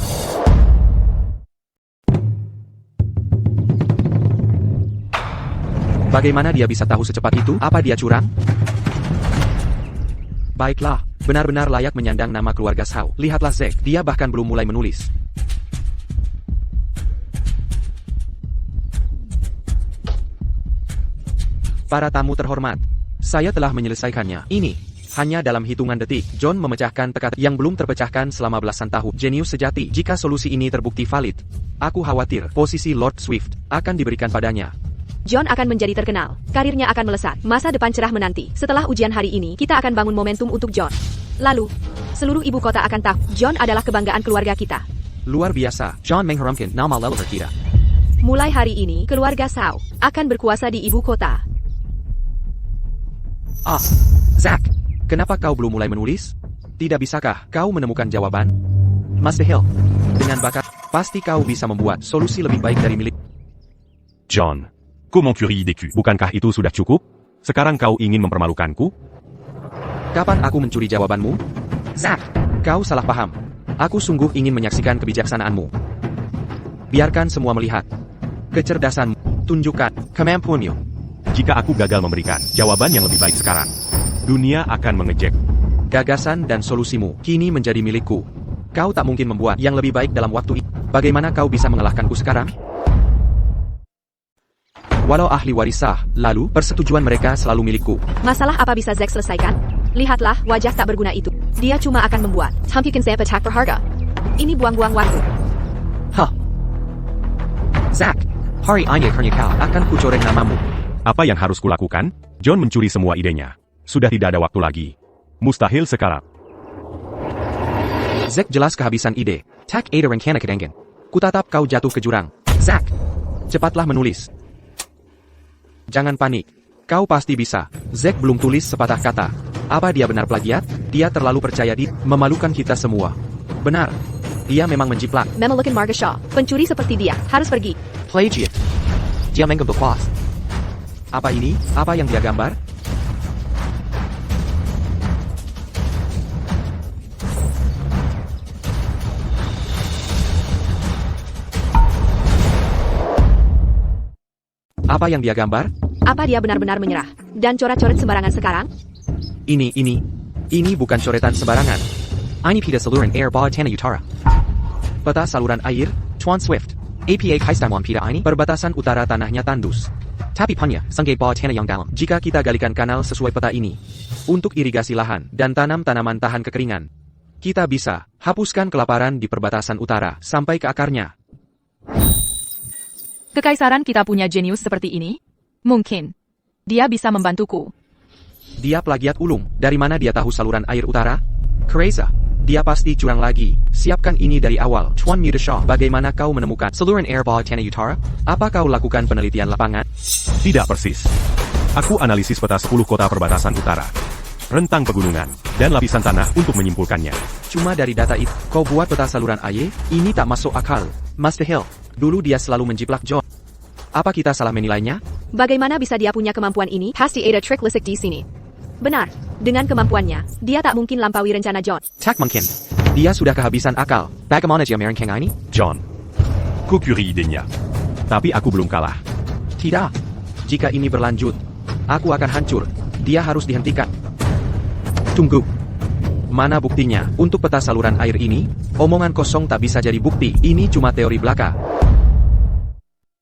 Bagaimana dia bisa tahu secepat itu? Apa dia curang? Baiklah, benar-benar layak menyandang nama keluarga Sao. Lihatlah Zack, dia bahkan belum mulai menulis. Para tamu terhormat, saya telah menyelesaikannya. Ini hanya dalam hitungan detik. John memecahkan teka-teki yang belum terpecahkan selama belasan tahun. Jenius sejati. Jika solusi ini terbukti valid, aku khawatir posisi Lord Swift akan diberikan padanya. John akan menjadi terkenal, karirnya akan melesat, masa depan cerah menanti. Setelah ujian hari ini, kita akan bangun momentum untuk John. Lalu, seluruh ibu kota akan tahu, John adalah kebanggaan keluarga kita. Luar biasa, John mengharumkan nama leluhur kita. Mulai hari ini, keluarga Sao akan berkuasa di ibu kota. Zack, kenapa kau belum mulai menulis? Tidak bisakah kau menemukan jawaban? Master Hill, dengan bakat, pasti kau bisa membuat solusi lebih baik dari milik. John, comment Curie DQ? Bukankah itu sudah cukup? Sekarang kau ingin mempermalukanku? Kapan aku mencuri jawabanmu? Zack, kau salah paham. Aku sungguh ingin menyaksikan kebijaksanaanmu. Biarkan semua melihat kecerdasanmu. Tunjukkan kemampuanmu. Jika aku gagal memberikan jawaban yang lebih baik sekarang, dunia akan mengejek. Gagasan dan solusimu kini menjadi milikku. Kau tak mungkin membuat yang lebih baik dalam waktu ini. Bagaimana kau bisa mengalahkanku sekarang? Walau ahli waris sah, lalu persetujuan mereka selalu milikku. Masalah apa bisa Zack selesaikan? Lihatlah, wajah tak berguna itu. Dia cuma akan membuat tampikan saya petak berharga. Ini buang-buang waktu. Zack, hari ini akhirnya kau akan kucoreng namamu. Apa yang harus kulakukan? John mencuri semua idenya. Sudah tidak ada waktu lagi. Mustahil sekarang. Zack jelas kehabisan ide. Tak ada rencana kedengan. Kutatap kau jatuh ke jurang. Zack, cepatlah menulis. Jangan panik. Kau pasti bisa. Zack belum tulis sepatah kata. Apa dia benar plagiat? Dia terlalu percaya diri. Memalukan kita semua. Benar. Dia memang menjiplak. Memelukan Marga Shaw. Pencuri seperti dia harus pergi. Plagiat. Dia menggembel kelas. Apa ini? Apa yang dia gambar? Apa yang dia gambar? Apa dia benar-benar menyerah dan coret-coret sembarangan sekarang? Ini bukan coretan sembarangan. Ini peta saluran air bawah tanah utara. Peta saluran air, Tuan Swift. APA Kaistamon peta ini perbatasan utara tanahnya tandus. Tapi punya sengketa bawah tanah yang dalam. Jika kita galikan kanal sesuai peta ini, untuk irigasi lahan dan tanam tanaman tahan kekeringan, kita bisa hapuskan kelaparan di perbatasan utara sampai ke akarnya. Kekaisaran kita punya jenius seperti ini? Mungkin. Dia bisa membantuku. Dia plagiat ulung. Dari mana dia tahu saluran air utara? Crazy. Dia pasti curang lagi. Siapkan ini dari awal. Tuan Muda Shaw, bagaimana kau menemukan saluran air bawah tanah utara? Apa kau lakukan penelitian lapangan? Tidak persis. Aku analisis peta 10 kota perbatasan utara. Rentang pegunungan, dan lapisan tanah untuk menyimpulkannya. Cuma dari data itu, kau buat peta saluran air? Ini tak masuk akal. Master Hill, dulu dia selalu menjiplak John. Apa kita salah menilainya? Bagaimana bisa dia punya kemampuan ini? Pasti ada trik lisik di sini. Benar, dengan kemampuannya, dia tak mungkin lampaui rencana John. Tak mungkin. Dia sudah kehabisan akal. Bagaimana dia merencanakan ini? John, ku Curie idenya. Tapi aku belum kalah. Tidak. Jika ini berlanjut, aku akan hancur. Dia harus dihentikan. Tunggu. Mana buktinya? Untuk peta saluran air ini, omongan kosong tak bisa jadi bukti. Ini cuma teori belaka.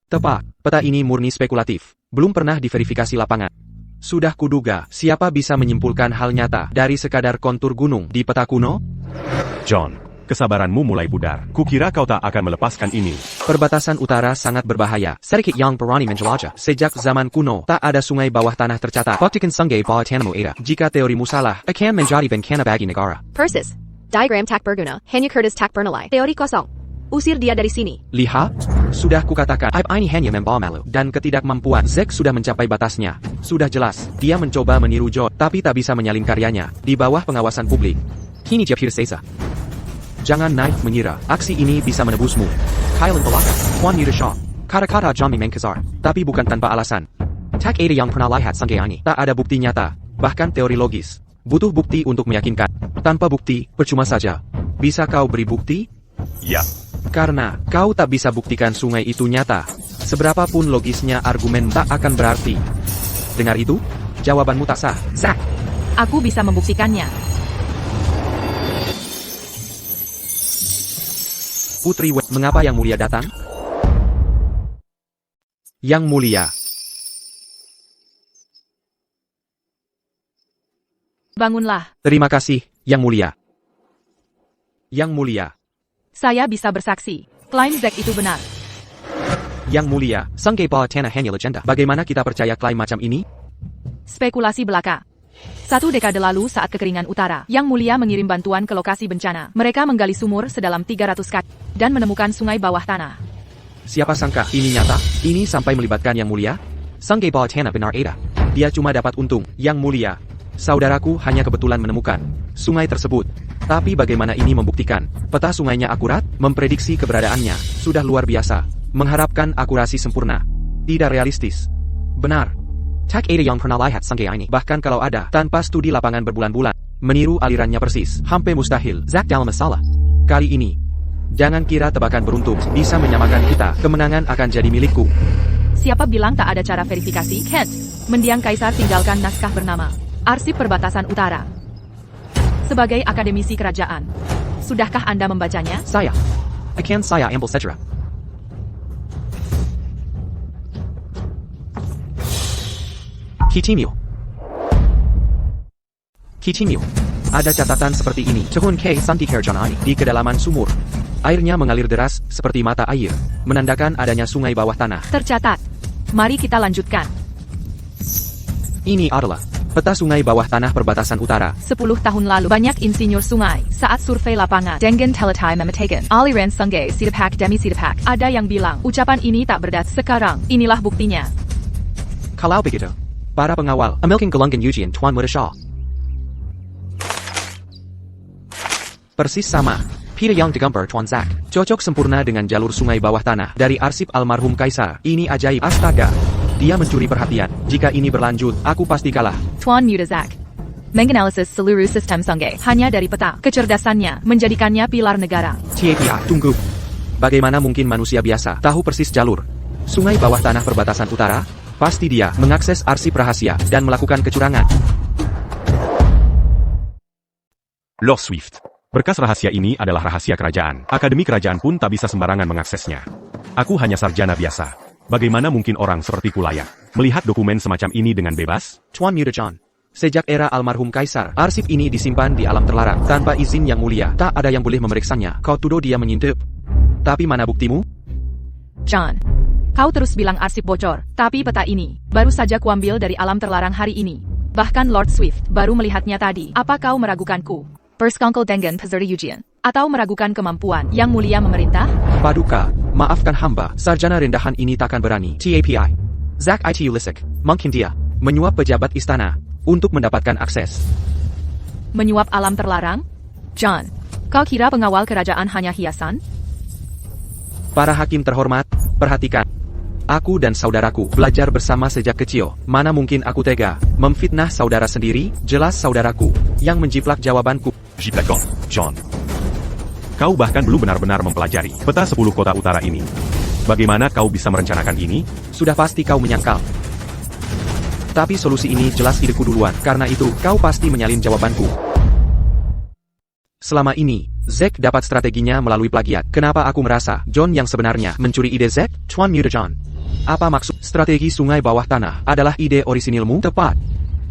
Tepat, peta ini murni spekulatif. Belum pernah diverifikasi lapangan. Sudah kuduga, siapa bisa menyimpulkan hal nyata dari sekadar kontur gunung di peta kuno? John, kesabaranmu mulai pudar. Kukira kau tak akan melepaskan ini. Perbatasan utara sangat berbahaya. Sedikit yang berani menjelajah. Sejak zaman kuno, tak ada sungai bawah tanah tercatat. Buktikan sungai bawah tanahmu ada. Jika teorimu salah, akan menjadi bencana bagi negara. Persis. Diagram tak berguna, hanya kertas tak bernilai. Teori kosong. Usir dia dari sini. Lihat, sudah kukatakan, aib ini hanya membawa malu dan ketidakmampuan. Zack sudah mencapai batasnya. Sudah jelas, dia mencoba meniru John, tapi tak bisa menyalin karyanya di bawah pengawasan publik. Kini Japir Sesa. Jangan naik mengira, aksi ini bisa menebusmu. Kylan Pelaka, Juan Yuda Shaw, kata-kata John Mengkazar, tapi bukan tanpa alasan. Tak ada yang pernah lihat sungai ini. Tak ada bukti nyata, bahkan teori logis. Butuh bukti untuk meyakinkan. Tanpa bukti, percuma saja. Bisa kau beri bukti? Ya. Karena kau tak bisa buktikan sungai itu nyata. Seberapapun logisnya argumen tak akan berarti. Dengar itu? Jawabanmu tak sah. Zack. Aku bisa membuktikannya. Putri W, mengapa Yang Mulia datang? Yang Mulia. Bangunlah. Terima kasih, Yang Mulia. Yang Mulia. Saya bisa bersaksi. Klaim Zack itu benar. Yang Mulia, sungai bawah tanah hanya legenda. Bagaimana kita percaya klaim macam ini? Spekulasi belaka. 1 dekade lalu saat kekeringan utara, Yang Mulia mengirim bantuan ke lokasi bencana. Mereka menggali sumur sedalam 300 kaki dan menemukan sungai bawah tanah. Siapa sangka ini nyata? Ini sampai melibatkan Yang Mulia? Sungai bawah tanah benar ada. Dia cuma dapat untung. Yang Mulia, saudaraku hanya kebetulan menemukan sungai tersebut. Tapi bagaimana ini membuktikan? Peta sungainya akurat, memprediksi keberadaannya. Sudah luar biasa. Mengharapkan akurasi sempurna. Tidak realistis. Benar. Tak ada yang pernah lihat sungai ini. Bahkan kalau ada, tanpa studi lapangan berbulan-bulan. Meniru alirannya persis. Hampir mustahil. Zack dalam masalah. Kali ini, jangan kira tebakan beruntung bisa menyamakan kita. Kemenangan akan jadi milikku. Siapa bilang tak ada cara verifikasi? Kent. Mendiang Kaisar tinggalkan naskah bernama Arsip Perbatasan Utara. Sebagai akademisi kerajaan, sudahkah Anda membacanya? Saya ambil saja. Kitimio. Ada catatan seperti ini. Tahun K. Santi Kerjanani di kedalaman sumur. Airnya mengalir deras seperti mata air, menandakan adanya sungai bawah tanah. Tercatat. Mari kita lanjutkan. Ini adalah peta sungai bawah tanah perbatasan utara. 10 tahun lalu, banyak insinyur sungai saat survei lapangan dengan teletai memetakan aliran sungai Sidapak demi Sidapak. Ada yang bilang ucapan ini tak berdasar. Sekarang, inilah buktinya. Kalau begitu, para pengawal, ambilkan gelanggan ujian Tuan Muda Shaw. Persis sama. Peter yang digambar Tuan Zack. Cocok sempurna dengan jalur sungai bawah tanah dari arsip almarhum Kaisar. Ini ajaib. Astaga. Dia mencuri perhatian. Jika ini berlanjut, aku pasti kalah. Tuan Muda Zack menganalisis seluruh sistem sungai hanya dari peta. Kecerdasannya menjadikannya pilar negara. TAPI, tunggu. Bagaimana mungkin manusia biasa tahu persis jalur sungai bawah tanah perbatasan utara? Pasti dia mengakses arsip rahasia dan melakukan kecurangan. Lord Swift. Berkas rahasia ini adalah rahasia kerajaan. Akademi kerajaan pun tak bisa sembarangan mengaksesnya. Aku hanya sarjana biasa. Bagaimana mungkin orang sepertiku layak melihat dokumen semacam ini dengan bebas? Tuan Muda John. Sejak era almarhum Kaisar, arsip ini disimpan di alam terlarang tanpa izin Yang Mulia. Tak ada yang boleh memeriksanya. Kau tuduh dia mengintip. Tapi mana buktimu? John, kau terus bilang arsip bocor, tapi peta ini baru saja kuambil dari alam terlarang hari ini. Bahkan Lord Swift baru melihatnya tadi. Apa kau meragukanku? Bersekongkol dengan peserta ujian? Atau meragukan kemampuan Yang Mulia memerintah? Paduka, maafkan hamba, sarjana rendahan ini takkan berani. TAPI. Zack IT Ulisik, mungkin dia menyuap pejabat istana untuk mendapatkan akses. Menyuap alam terlarang? John, kau kira pengawal kerajaan hanya hiasan? Para hakim terhormat, perhatikan. Aku dan saudaraku belajar bersama sejak kecil. Mana mungkin aku tega memfitnah saudara sendiri? Jelas saudaraku yang menjiplak jawabanku. Jiplakon, John. Kau bahkan belum benar-benar mempelajari peta 10 kota utara ini. Bagaimana kau bisa merencanakan ini? Sudah pasti kau menyangkal. Tapi solusi ini jelas ideku duluan. Karena itu, kau pasti menyalin jawabanku. Selama ini, Zack dapat strateginya melalui plagiat. Kenapa aku merasa John yang sebenarnya mencuri ide Zack? Tuan Muda John. Apa maksud strategi sungai bawah tanah adalah ide orisinilmu? Tepat.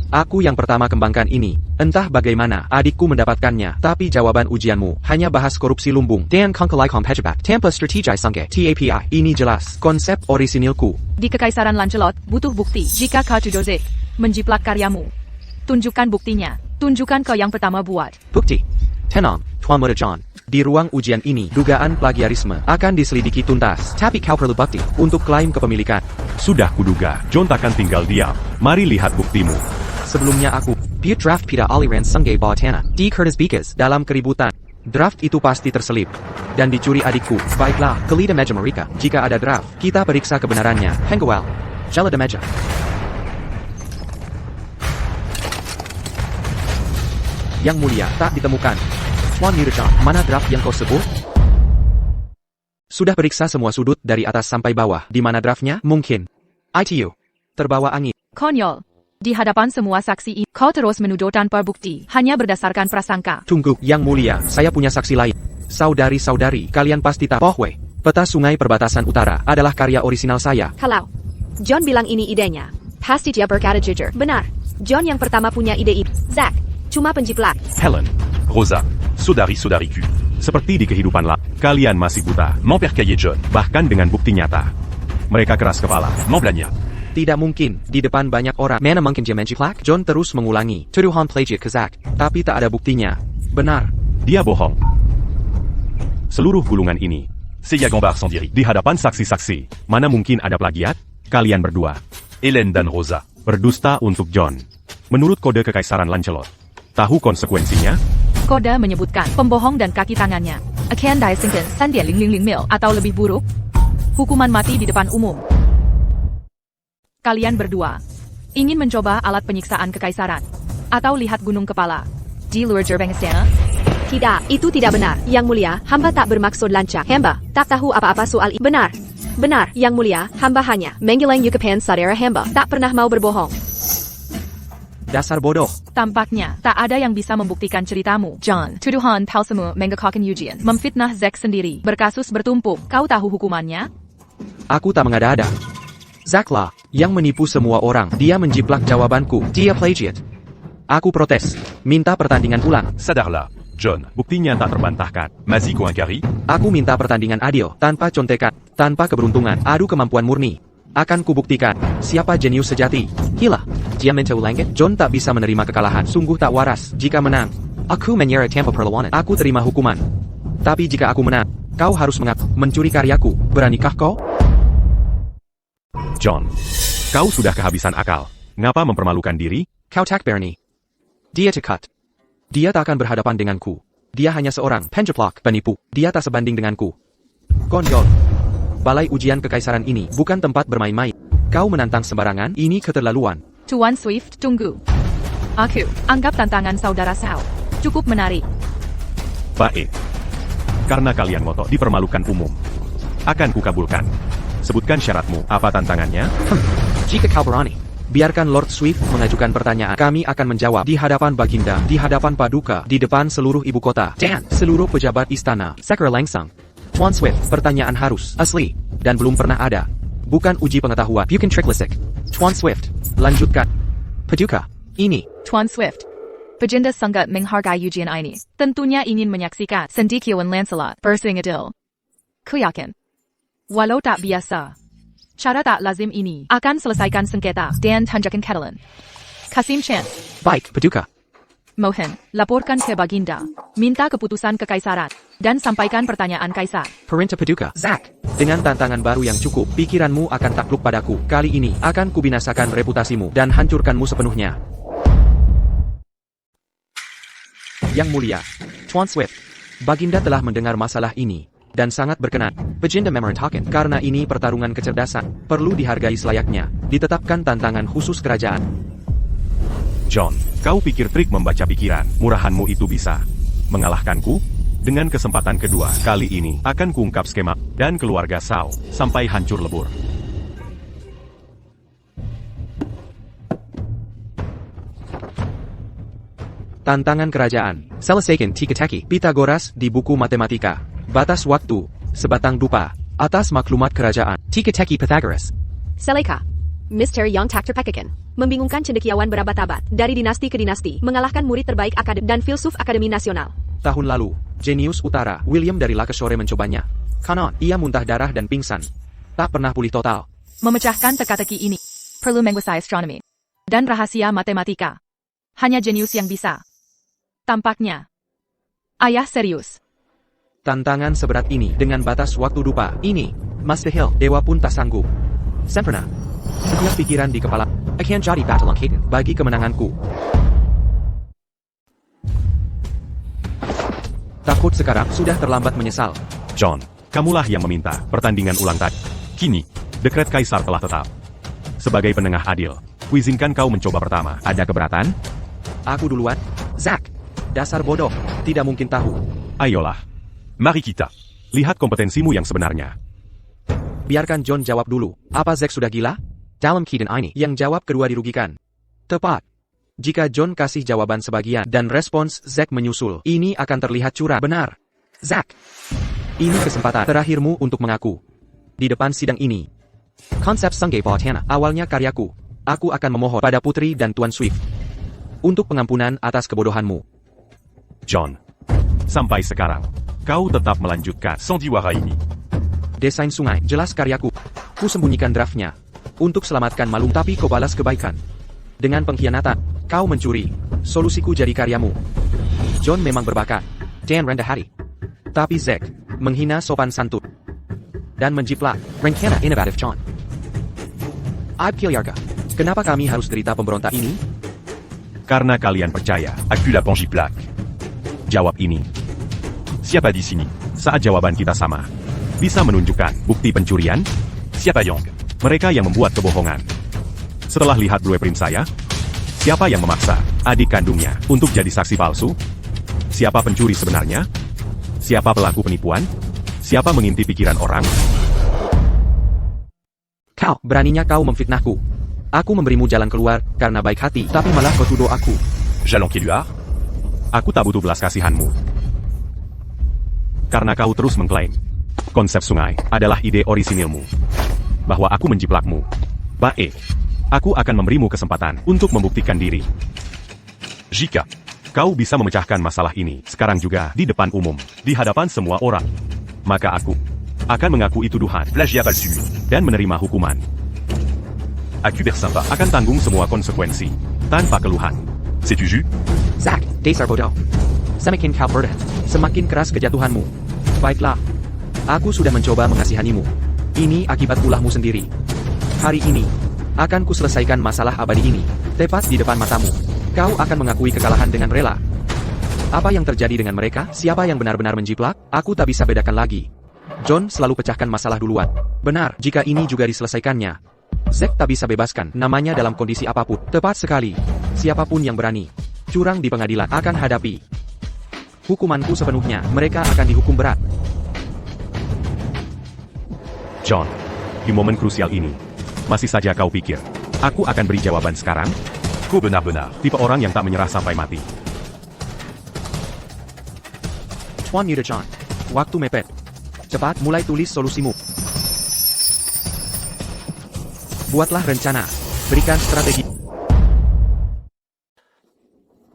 Aku yang pertama kembangkan ini. Entah bagaimana adikku mendapatkannya, tapi jawaban ujianmu hanya bahas korupsi lumbung. Dan kongkalaikom pejabat tanpa strategi sangke. TAPI. Ini jelas konsep orisinilku. Di Kekaisaran Lancelot, butuh bukti. Jika kau tuduh Zack menjiplak karyamu, tunjukkan buktinya. Tunjukkan kau yang pertama buat. Bukti. Tenang, Tuan Muda John. Di ruang ujian ini, dugaan plagiarisme akan diselidiki tuntas. Tapi kau perlu bukti untuk klaim kepemilikan. Sudah kuduga, John takkan tinggal diam. Mari lihat buktimu. Sebelumnya aku, buat draft pita aliran sengge bawah tanah di Curtis Beakers dalam keributan. Draft itu pasti terselip dan dicuri adikku. Baiklah, kelida meja mereka. Jika ada draft, kita periksa kebenarannya. Henggual, jala de meja. Yang mulia, tak ditemukan. Tuan Muda John, mana draft yang kau sebut? Sudah periksa semua sudut dari atas sampai bawah. Di mana draftnya? Mungkin ITU terbawa angin. Konyol. Di hadapan semua saksi ini, kau terus menuduh tanpa bukti, hanya berdasarkan prasangka. Tunggu, Yang Mulia, saya punya saksi lain. Saudari-saudari, kalian pasti tahu. Pohwe, peta sungai perbatasan utara adalah karya orisinal saya. Kalau John bilang ini idenya, pasti dia berkata jujur. Benar. John yang pertama punya ide itu. Zack, cuma penjiplak. Helen, Rosa, saudari-saudariku. Seperti di kehidupan kalian masih buta. Memperkaya John. Bahkan dengan bukti nyata. Mereka keras kepala. Memblanya. Tidak mungkin, di depan banyak orang. Mana mungkin dia menjiplak? John terus mengulangi tuduhan plagiat ke Zack, tapi tak ada buktinya. Benar. Dia bohong. Seluruh gulungan ini, Seiya Gambar sans diri. di hadapan saksi-saksi, mana mungkin ada plagiat? Kalian berdua Helen dan Rosa. berdusta untuk John. Menurut kode Kekaisaran Lancelot, tahu konsekuensinya? Kode menyebutkan pembohong dan kaki tangannya akan diasingkan 3.000 mil atau lebih buruk, hukuman mati di depan umum. Kalian berdua ingin mencoba alat penyiksaan kekaisaran atau lihat gunung kepala di luar gerbang istana? Tidak, itu tidak benar. Yang Mulia, hamba tak bermaksud lancak. Hamba tak tahu apa-apa soal ini. Benar. Benar, Yang Mulia, hamba hanya menggilang yukapan saudara hamba. Tak pernah mau berbohong. Dasar bodoh. Tampaknya tak ada yang bisa membuktikan ceritamu, John. Tuduhan palsumu menggakaukan ujian, memfitnah Zack sendiri, berkasus bertumpuk. Kau tahu hukumannya? Aku tak mengada-ada. Zack lah yang menipu semua orang. Dia menjiplak jawabanku. Dia plagiat. Aku protes. Minta pertandingan ulang. Sadarlah, John. Buktinya tak terbantahkan. Maziko Inkari. Aku minta pertandingan adil, tanpa contekan, tanpa keberuntungan, adu kemampuan murni. Akan kubuktikan siapa jenius sejati. Gila, dia mencoba ulangi. John tak bisa menerima kekalahan. Sungguh tak waras. Jika menang, aku menyerah tanpa perlawanan. Aku terima hukuman. Tapi jika aku menang, kau harus mengaku mencuri karyaku. Beranikah kau? John, kau sudah kehabisan akal. Ngapa mempermalukan diri? Kau tak berani. Dia cekat. Dia tak akan berhadapan denganku. Dia hanya seorang penjiplak, penipu. Dia tak sebanding denganku. Konyol. Balai ujian kekaisaran ini bukan tempat bermain-main. Kau menantang sembarangan, ini keterlaluan. Tuan Swift, tunggu. Aku anggap tantangan saudara Sao cukup menarik. Baik. Karena kalian ngotot dipermalukan umum. Akan kukabulkan. Sebutkan syaratmu, apa tantangannya? Jika kau berani, biarkan Lord Swift mengajukan pertanyaan. Kami akan menjawab di hadapan Baginda, di hadapan Paduka, di depan seluruh ibu kota, dan seluruh pejabat istana. Sekre langsung. Tuan Swift, pertanyaan harus asli, dan belum pernah ada. Bukan uji pengetahuan. Bukan trik lisik. Tuan Swift, lanjutkan. Paduka, ini. Tuan Swift, Baginda sangat menghargai ujian ini. Tentunya ingin menyaksikan sendikian Lancelot bersaing adil. Ku yakin, walau tak biasa, cara tak lazim ini akan selesaikan sengketa dan tanjakan Catalan. Kasim Chan, Baik, Paduka. mohon, laporkan ke Baginda, minta keputusan kekaisaran, dan sampaikan pertanyaan kaisar. Perintah Paduka. Zack, dengan tantangan baru yang cukup, pikiranmu akan takluk padaku. Kali ini akan kubinasakan reputasimu dan hancurkanmu sepenuhnya. Yang Mulia, Tuan Swift, Baginda telah mendengar masalah ini dan sangat berkenan. Baginda memerintahkan karena ini pertarungan kecerdasan, perlu dihargai selayaknya. Ditetapkan tantangan khusus kerajaan. John, kau pikir trik membaca pikiran, murahanmu itu bisa mengalahkanku? Dengan kesempatan kedua, kali ini akan kuungkap skema dan keluarga Sao sampai hancur lebur. Tantangan kerajaan. Selesaikan teka-teki Pitagoras di buku matematika. Batas waktu. Sebatang dupa. Atas maklumat kerajaan. Teka-teki Pythagoras. Seleka. Misteri yang tak terpecahkan. Membingungkan cendekiawan berabad-abad. Dari dinasti ke dinasti. Mengalahkan murid terbaik akademi dan filsuf Akademi Nasional. Tahun lalu, jenius utara, William dari Lancashire mencobanya. Kanon, ia muntah darah dan pingsan. Tak pernah pulih total. Memecahkan teka-teki ini perlu menguasai astronomi dan rahasia matematika. Hanya jenius yang bisa. Tampaknya ayah serius. Tantangan seberat ini dengan batas waktu dupa ini, mustahil, dewa pun tak sanggup. Sempurna. Setiap pikiran di kepala akan jadi battle angkatan bagi kemenanganku. Takut sekarang sudah terlambat menyesal. John, kamulah yang meminta pertandingan ulang tadi. Kini, dekret kaisar telah tetap. Sebagai penengah adil, kuizinkan kau mencoba pertama. Ada keberatan? Aku duluan. Zack. Dasar bodoh. Tidak mungkin tahu. Ayolah. Mari kita lihat kompetensimu yang sebenarnya. Biarkan John jawab dulu. Apa Zack sudah gila? Dalam keadaan ini, yang jawab kedua dirugikan. Tepat. Jika John kasih jawaban sebagian dan respons Zack menyusul, ini akan terlihat curang. Benar. Zack. Ini kesempatan terakhirmu untuk mengaku. Di depan sidang ini. Konsep Sungei Bawatana awalnya karyaku. Aku akan memohon pada Putri dan Tuan Swift untuk pengampunan atas kebodohanmu. John, sampai sekarang, kau tetap melanjutkan sandiwara ini. Desain sungai, jelas karyaku. Ku sembunyikan draftnya. Untuk selamatkan malu, tapi kau balas kebaikan. Dengan pengkhianatan, kau mencuri. Solusiku jadi karyamu. John memang berbakat. Dan rendah hati. Tapi Zack, menghina sopan santun. Dan menjiplak, rencana inovatif John. Aib Kilyarga. Kenapa kami harus derita pemberontak ini? Karena kalian percaya. Accuse la Pangiplaque. Jawab ini. Siapa di sini? Saat jawaban kita sama. Bisa menunjukkan bukti pencurian? Siapa Yang? Mereka yang membuat kebohongan. Setelah lihat blueprint saya, siapa yang memaksa adik kandungnya untuk jadi saksi palsu? Siapa pencuri sebenarnya? Siapa pelaku penipuan? Siapa mengintip pikiran orang? Kau, beraninya kau memfitnahku. Aku memberimu jalan keluar karena baik hati, tapi malah kau tuduh aku. Jalon Kéluard? Aku tak butuh belas kasihanmu. Karena kau terus mengklaim konsep sungai adalah ide orisinilmu. Bahwa aku menjiplakmu. Baik. Aku akan memberimu kesempatan untuk membuktikan diri. Jika Kau bisa memecahkan masalah ini sekarang juga di depan umum, di hadapan semua orang. Maka aku akan mengakui tuduhan plagiat palsu dan menerima hukuman. Aku bersamba. Akan tanggung semua konsekuensi tanpa keluhan. C'est-tu juste? Zack, dasar bodoh. Semakin kau berdebat, semakin keras kejatuhanmu. Baiklah. Aku sudah mencoba mengasihanimu. Ini akibat ulahmu sendiri. Hari ini, akan ku selesaikan masalah abadi ini, tepat di depan matamu. Kau akan mengakui kekalahan dengan rela. Apa yang terjadi dengan mereka? Siapa yang benar-benar menjiplak? Aku tak bisa bedakan lagi. John selalu pecahkan masalah duluan. Benar, jika ini juga diselesaikannya. Zack tak bisa bebaskan namanya dalam kondisi apapun. Tepat sekali. Siapapun yang berani curang di pengadilan akan hadapi hukumanku sepenuhnya. Mereka akan dihukum berat. John, di momen krusial ini, masih saja kau pikir aku akan beri jawaban sekarang? Kau benar-benar Tipe orang yang tak menyerah sampai mati. Tuan Yuda John, waktu mepet. Cepat mulai tulis solusimu. Buatlah rencana. Berikan strategi.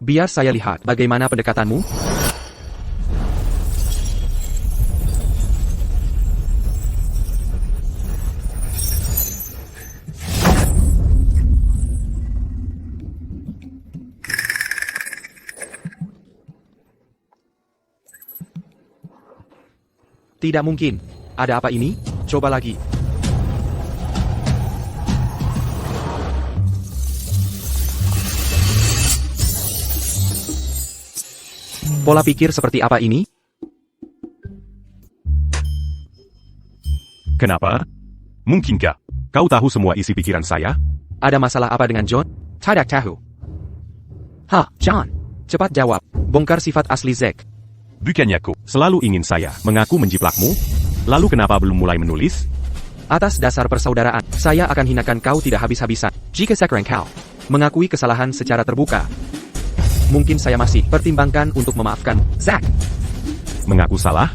Biar saya lihat bagaimana pendekatanmu. Tidak mungkin. Ada apa ini? Coba lagi. Pola pikir seperti apa ini? Kenapa? Mungkinkah Kau tahu semua isi pikiran saya? Ada masalah apa dengan John? Tidak tahu. Hah, John. Cepat jawab. Bongkar sifat asli Zack. bukannya kau Selalu ingin saya mengaku menjiplakmu? Lalu kenapa belum mulai menulis? Atas dasar persaudaraan, saya akan hinakan kau tidak habis-habisan. Jika sekarang kau mengakui kesalahan secara terbuka, mungkin saya masih pertimbangkan untuk memaafkan Zack. Mengaku salah?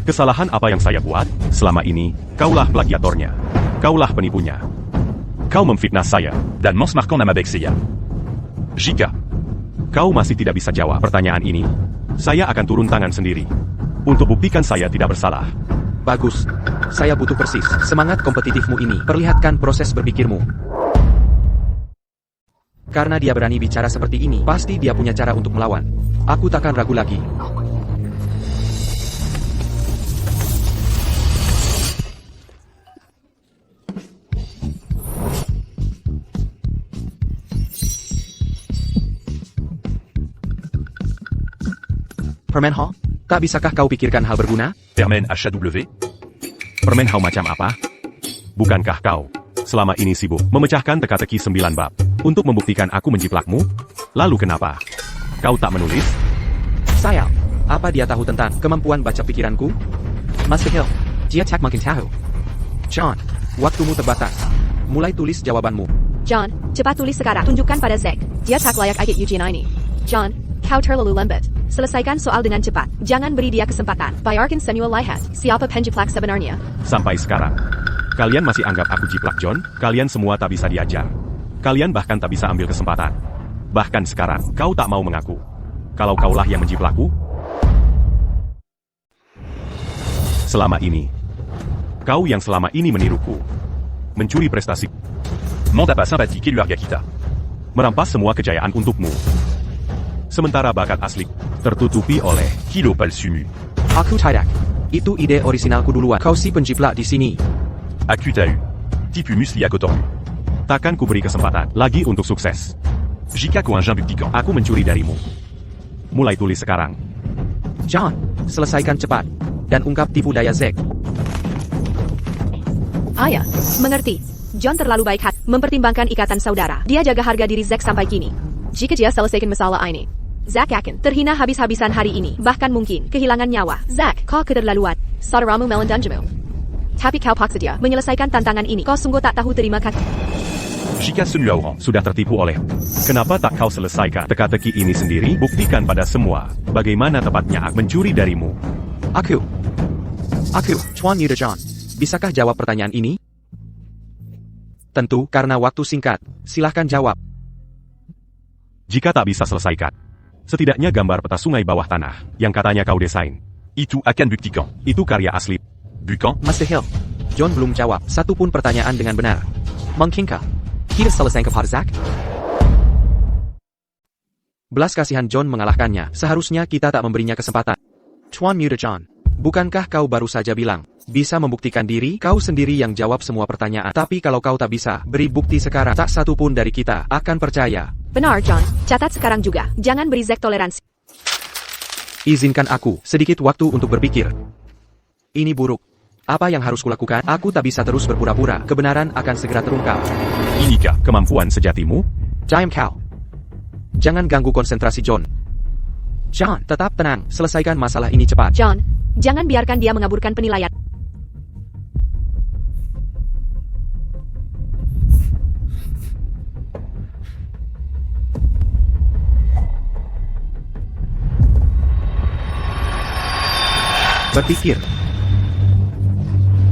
Kesalahan apa yang saya buat? Selama ini, kaulah plagiatornya. Kaulah penipunya. Kau memfitnah saya. Dan Mans marquant à ma Bexeya. Jika, Kau masih tidak bisa jawab pertanyaan ini. Saya akan turun tangan sendiri. Untuk buktikan saya tidak bersalah. Bagus. Saya butuh persis semangat kompetitifmu ini. Perlihatkan proses berpikirmu. Karena dia berani bicara seperti ini, pasti dia punya cara untuk melawan. Aku takkan ragu lagi. Permenhau, tak bisakah kau pikirkan hal berguna? Permen HW. Permen hau macam apa? Bukankah kau selama ini sibuk memecahkan teka-teki 9 bab untuk membuktikan aku menjiplakmu? Lalu kenapa kau tak menulis? Saya, apa dia tahu tentang kemampuan baca pikiranku? Mustahil. Dia tak mungkin tahu. John, waktumu terbatas. Mulai tulis jawabanmu. John, cepat tulis sekarang. Tunjukkan pada Zack. Dia tak layak ikut ujian ini. John, kau terlalu lambat. Selesaikan soal dengan cepat. Jangan beri dia kesempatan. Biarkan Samuel lihat siapa penjiplak sebenarnya. Sampai sekarang, kalian masih anggap aku jiplak John? Kalian semua tak bisa diajar. Kalian bahkan tak bisa ambil kesempatan. Bahkan sekarang, kau tak mau mengaku kalau kaulah yang menjiplakku? Selama ini, kau yang selama ini meniruku, mencuri prestasi, Ment à pas sympathique et lui Argakita. merampas semua kejayaan untukmu. Sementara bakat asli tertutupi oleh Kilo Palsumu. Aku tidak. Itu ide orisinalku duluan. Kau si penjiplak di sini. Akutahu. Tipu musli à Cotormu. takkan kuberi kesempatan lagi untuk sukses. Jika Coingin Buktikan. Aku mencuri darimu. Mulai tulis sekarang. John, selesaikan cepat. Dan ungkap tipu daya Zack. Ayah, mengerti. John terlalu baik hati mempertimbangkan ikatan saudara. Dia jaga harga diri Zack sampai kini. Jika dia selesaikan masalah ini, Zack akan terhina habis-habisan hari ini. Bahkan mungkin kehilangan nyawa. Zack, kau keterlaluan. Saudaramu melendanjamu. Tapi kau paksa dia menyelesaikan tantangan ini. Kau sungguh tak tahu terima kasih. Jika Sun Luaoran. Sudah tertipu oleh. Kenapa tak kau selesaikan teka-teki ini sendiri? Buktikan pada semua. Bagaimana tepatnya aku mencuri darimu. Aku, Tuan Muda John. Bisakah jawab pertanyaan ini? Tentu, karena waktu singkat. Silahkan jawab. Jika tak bisa selesaikan, setidaknya gambar peta sungai bawah tanah yang katanya kau desain. Itu akan Buktikan. Itu karya asli. Bukan. Mustahil. John belum jawab satu pun pertanyaan dengan benar. Mungkinkah kita selesai kepada Zack? Belas kasihan John mengalahkannya. Seharusnya kita tak memberinya kesempatan. Tuan Muda John, bukankah kau baru saja bilang bisa membuktikan diri? Kau sendiri yang jawab semua pertanyaan. Tapi kalau kau tak bisa beri bukti sekarang, tak satu pun dari kita akan percaya. Benar, John. Catat sekarang juga. Jangan beri Zack toleransi. Izinkan aku sedikit waktu untuk berpikir. Ini buruk. Apa yang harus kulakukan? Aku tak bisa terus berpura-pura. Kebenaran akan segera terungkap. Inikah kemampuan sejatimu? Diam kau. Jangan ganggu konsentrasi John. John, tetap tenang. Selesaikan masalah ini cepat. John, jangan biarkan dia mengaburkan penilaian. Berpikir.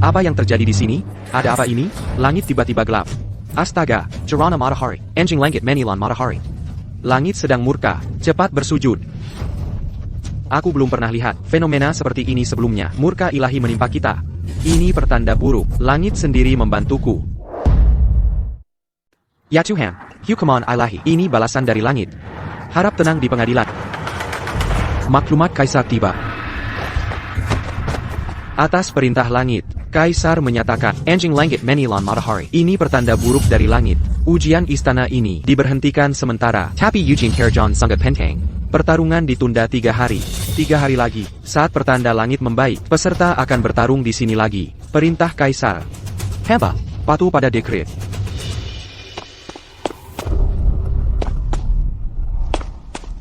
Apa yang terjadi di sini? Ada apa ini? Langit tiba-tiba gelap. Astaga, Gerana Matahari. Enjing langit Menilon Matahari. Langit sedang murka, cepat bersujud. Aku belum pernah lihat fenomena seperti ini sebelumnya. Murka ilahi menimpa kita. Ini pertanda buruk. Langit sendiri membantuku. Ya Tuhan, hukuman ilahi. Ini balasan dari langit. Harap tenang di pengadilan. Maklumat Kaisar tiba. Atas perintah langit, Kaisar menyatakan, Enjing langit Menilon Matahari. Ini pertanda buruk dari langit. Ujian istana ini diberhentikan sementara. Tapi Eugene Kerjon sangat penting. Pertarungan ditunda 3 hari. 3 hari lagi, saat pertanda langit membaik, peserta akan bertarung di sini lagi. Perintah Kaisar. Heba, patuh pada dekret.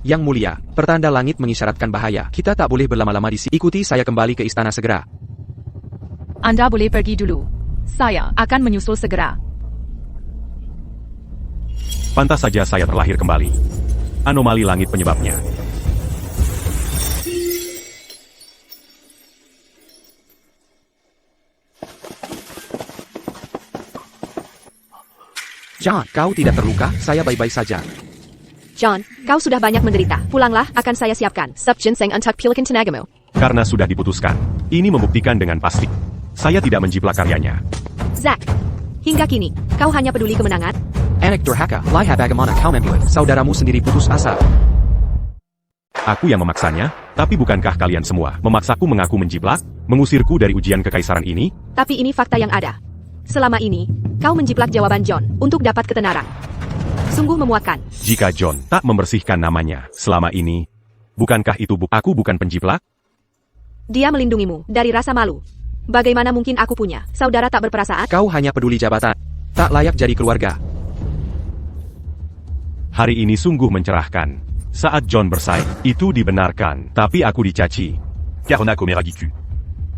Yang mulia, pertanda langit mengisyaratkan bahaya. Kita tak boleh berlama-lama di sini. Ikuti saya kembali ke istana segera. Anda boleh pergi dulu. Saya akan menyusul segera. Pantas saja saya terlahir kembali. Anomali langit penyebabnya. John, kau tidak terluka, saya baik-baik saja. John, kau sudah banyak menderita. Pulanglah, akan saya siapkan sup ginseng untuk pilihan tenagamu. Karena sudah diputuskan. Ini membuktikan dengan pasti. Saya tidak menjiplak karyanya. Zack, hingga kini, kau hanya peduli kemenangan? Anak durhaka, lihat bagaimana kau membuat saudaramu sendiri putus asa. Aku yang memaksanya, tapi bukankah kalian semua memaksaku mengaku menjiplak, mengusirku dari ujian kekaisaran ini? Tapi ini fakta yang ada. Selama ini, kau menjiplak jawaban John untuk dapat ketenaran. Sungguh memuakkan. Jika John tak membersihkan namanya selama ini, bukankah itu aku bukan penjiplak? Dia melindungimu dari rasa malu. Bagaimana mungkin aku punya saudara tak berperasaan? Kau hanya peduli jabatan, tak layak jadi keluarga. Hari ini sungguh mencerahkan. Saat John bersaing, itu dibenarkan, tapi aku dicaci. Karena Komeragiku.